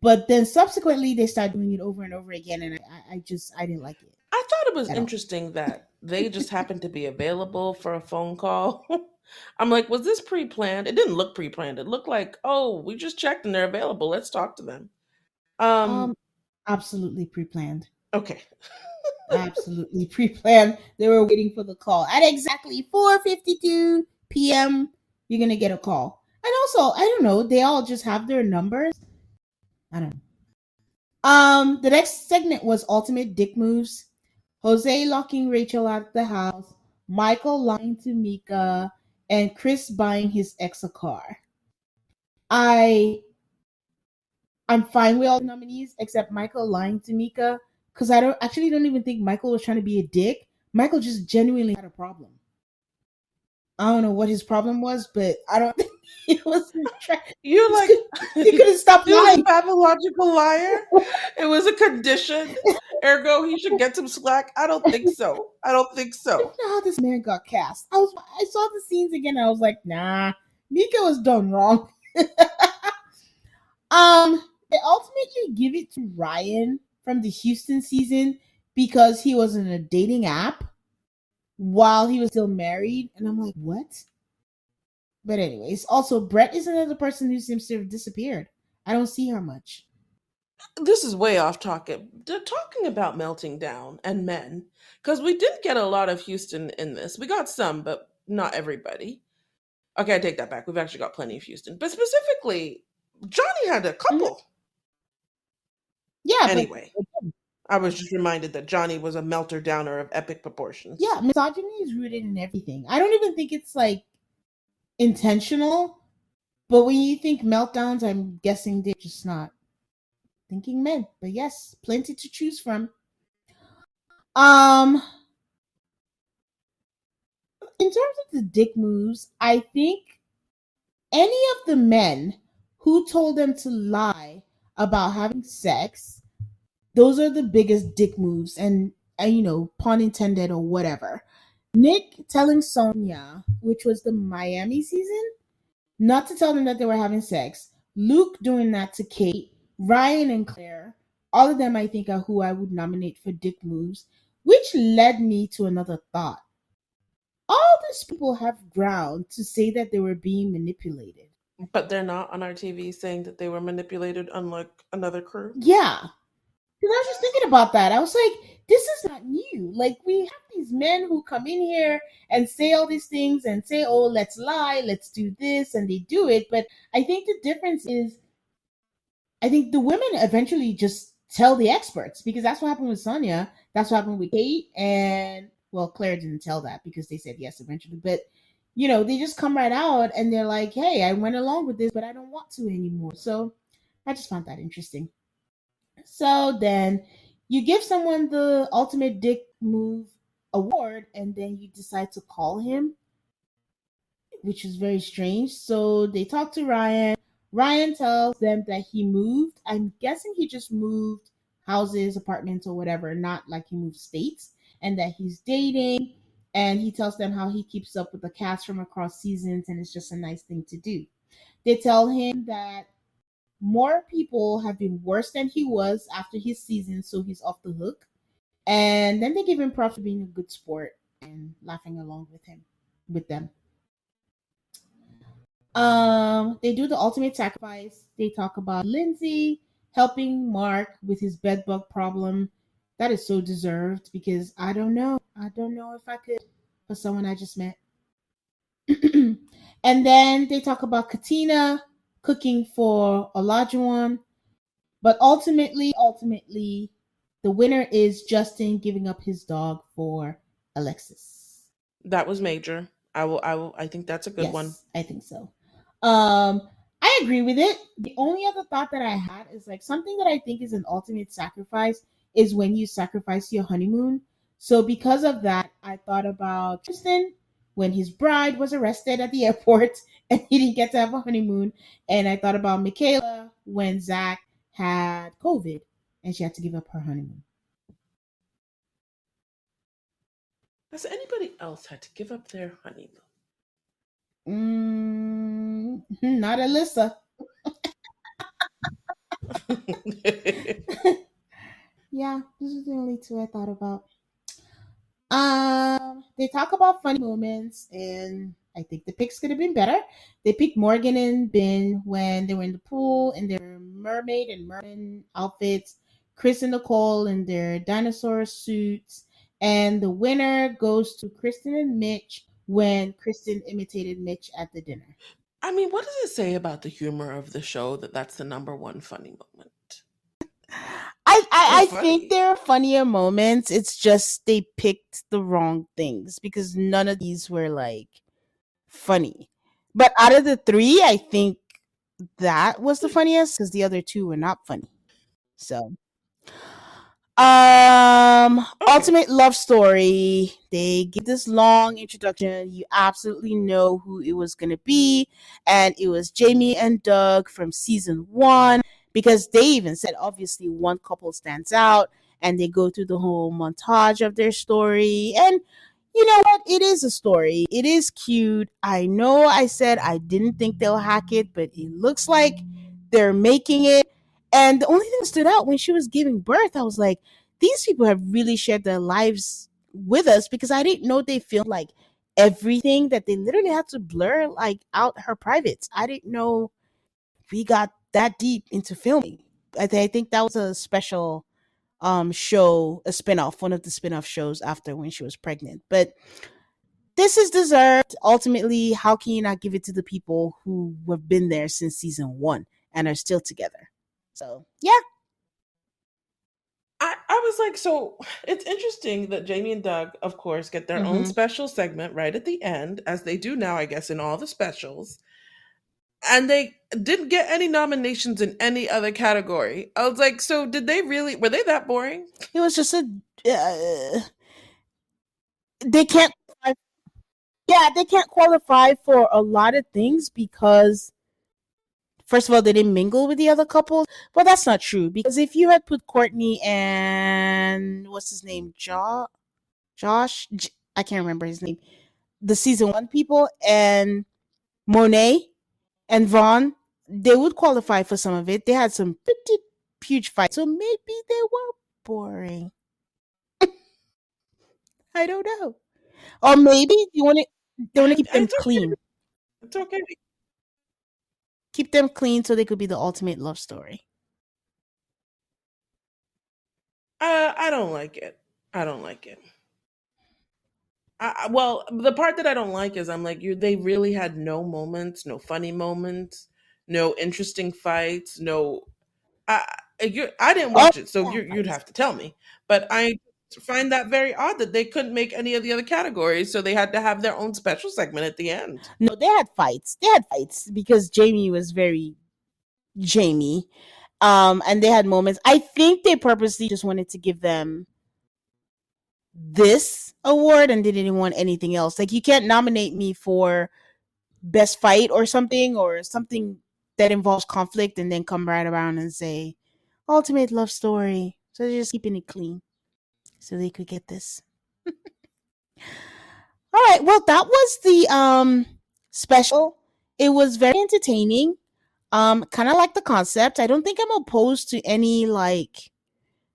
But then subsequently they start doing it over and over again, and I didn't like it I thought it was at all. interesting that they just happened to be available for a phone call. I'm like, was this pre planned? It didn't look pre planned. It looked like, oh, we just checked and they're available. Let's talk to them. Um, Um, Absolutely pre-planned. okay. Absolutely pre-planned. They were waiting for the call at exactly 4:52 p.m. You're gonna get a call, and also I don't know. They all just have their numbers. I don't know. The next segment was ultimate dick moves. Jose locking Rachel out of the house, Michael lying to Mika, and Chris buying his ex a car. I I'm fine with all the nominees except Michael lying to Mika because I don't even think Michael was trying to be a dick. Michael just genuinely had a problem. I don't know what his problem was, but I don't think it was You're like, he couldn't stop he was a lying. pathological liar. It was a condition. Ergo, he should get some slack. I don't think so. I don't think I so. don't know how this man got cast. I saw the scenes again. And I was like, nah, Mika was done wrong. They ultimately give it to Ryan from the Houston season because he was in a dating app while he was still married, and I'm like, what? But anyways, also Brett is another person who seems to have disappeared. I don't see her much. This is way off topic. They're talking about melting down and men because we didn't get a lot of Houston in this. We got some, but not everybody. Okay, I take that back. We've actually got plenty of Houston, but specifically, Johnny had a Mhm. couple. Yeah, but Anyway, I was just reminded that Johnny was a melter downer of epic proportions. yeah, misogyny is rooted in everything. I don't even think it's like intentional, but when you think meltdowns, I'm guessing they're just not thinking men. But yes, plenty to choose from. Um, in terms of the dick moves, I think any of the men who told them to lie about having sex, those are the biggest dick moves, and pun intended or whatever. Nick telling Sonia, which was the Miami season, not to tell them that they were having sex. Luke doing that to Kate, Ryan and Claire, all of them I think are who I would nominate for dick moves, which led me to another thought. All these people have ground to say that they were being manipulated. But they're not on our TV saying that they were manipulated, unlike another crew. Yeah. Because I was just thinking about that. I was like, this is not new. Like, we have these men who come in here and say all these things and say, oh, let's lie, let's do this, and they do it. But I think the difference is, I think the women eventually just tell the experts because that's what happened with Sonia. That's what happened with Kate. And, well, Claire didn't tell that because they said yes eventually. But, they just come right out and they're like, hey, I went along with this, but I don't want to anymore. So I just found that interesting. So then you give someone the ultimate dick move award and then you decide to call him, which is very strange. So they talk to Ryan. Ryan tells them that he moved. I'm guessing he just moved houses, apartments, or whatever, not like he moved states, and that he's dating. And he tells them how he keeps up with the cast from across seasons and it's just a nice thing to do. They tell him that more people have been worse than he was after his season, so he's off the hook. And then they give him props for being a good sport and laughing along with them. They do the ultimate sacrifice. They talk about Lindsay helping Mark with his bedbug problem. That is so deserved because I don't know. I don't know if I could for someone I just met. And then they talk about Katina cooking for Olajuwon, but ultimately, the winner is Justin giving up his dog for Alexis. That was major. I think that's a good one. Yes, I think so. I agree with it. The only other thought that I had is like something that I think is an ultimate sacrifice is when you sacrifice your honeymoon. So because of that, I thought about Tristan when his bride was arrested at the airport and he didn't get to have a honeymoon. And I thought about Michaela when Zach had COVID and she had to give up her honeymoon. Has anybody else had to give up their honeymoon? Not Alyssa. Yeah, those are the only two I thought about. They talk about funny moments, and I think the picks could have been better. They picked Morgan and Ben when they were in the pool in their mermaid and merman outfits. Chris and Nicole in their dinosaur suits, and the winner goes to Kristen and Mitch when Kristen imitated Mitch at the dinner. I mean, what does it say about the humor of the show that that's the number one funny moment? They're I think funny. there are funnier moments. It's just they picked the wrong things because none of these were like funny. But out of the three, I think that was the funniest because the other two were not funny. So Okay. ultimate love story. They give this long introduction. You absolutely know who it was gonna be, and it was Jamie and Doug from season one because they even said obviously one couple stands out, and they go through the whole montage of their story. And you know what? It is a story. It is cute. I know I said I didn't think they'll hack it, but it looks like they're making it. And the only thing that stood out when she was giving birth, I was like, these people have really shared their lives with us because I didn't know they filmed like everything that they literally had to blur like out her privates. I didn't know we got that deep into filming. I think that was a special show, a spinoff, one of the spinoff shows after when she was pregnant. But this is deserved. Ultimately, how can you not give it to the people who have been there since season one and are still together? So yeah. I was like, so it's interesting that Jamie and Doug, of course, get their own Mm-hmm. special segment right at the end, as they do now, I guess, in all the specials. And they didn't get any nominations in any other category. I was like, so did they really, were they that boring? It was just a they can't yeah, they can't qualify for a lot of things because first of all they didn't mingle with the other couples. But that's not true because if you had put Courtney and what's his name, Josh, I can't remember his name, the season one people, and Monet and Vaughn, they would qualify for some of it. They had some pretty huge fights, so maybe they were boring. I don't know, or maybe you want to they want to keep them It's okay. clean, It's okay. keep them clean so they could be the ultimate love story. I don't like it. I don't like it. Well, the part that I don't like is I'm like, you. They really had no moments, no funny moments, no interesting fights, no. I I didn't Oh, watch it, so they had you'd fights. have to tell me. But I find that very odd that they couldn't make any of the other categories, so they had to have their own special segment at the end. No, they had fights. They had fights because Jamie was very Jamie. And they had moments. I think they purposely just wanted to give them this award and they didn't want anything else. Like you can't nominate me for best fight or something that involves conflict and then come right around and say ultimate love story. So they're just keeping it clean so they could get this. All right. Well, that was the special. It was very entertaining. Kind of like the concept. I don't think I'm opposed to any like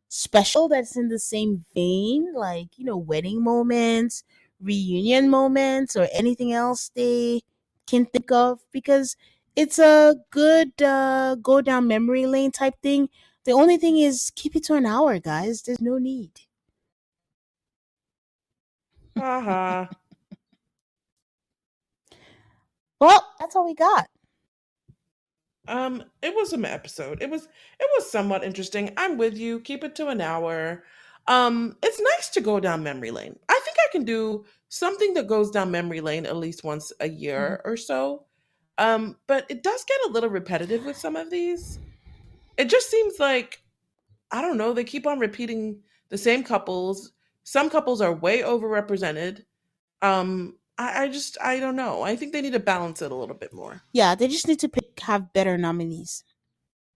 special that's in the same vein, like, you know, wedding moments, reunion moments, or anything else they can think of, because it's a good go down memory lane type thing. The only thing is, keep it to an hour, guys. There's no need. Haha. Well, that's all we got. It was an episode. It was somewhat interesting. I'm with you. Keep it to an hour. It's nice to go down memory lane. I think I can do something that goes down memory lane at least once a Mhm. year or so. But it does get a little repetitive with some of these. It just seems like, I don't know, they keep on repeating the same couples. Some couples are way overrepresented. I don't know. I think they need to balance it a little bit more. Yeah, they just need to have better nominees.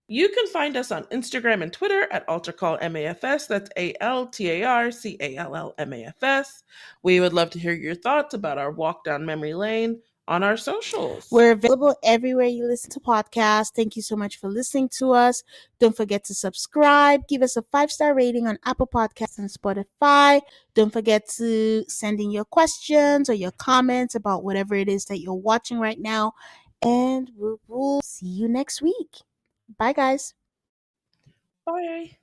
You can find us on Instagram and Twitter at AltarCallMAFS. That's ALTARCALLMAFS. We would love to hear your thoughts about our walk down memory lane on our socials. We're available everywhere you listen to podcasts. Thank you so much for listening to us. Don't forget to subscribe. Give us a 5-star rating on Apple Podcasts and Spotify. Don't forget to send in your questions or your comments about whatever it is that you're watching right now. And we'll see you next week. Bye, guys. Bye.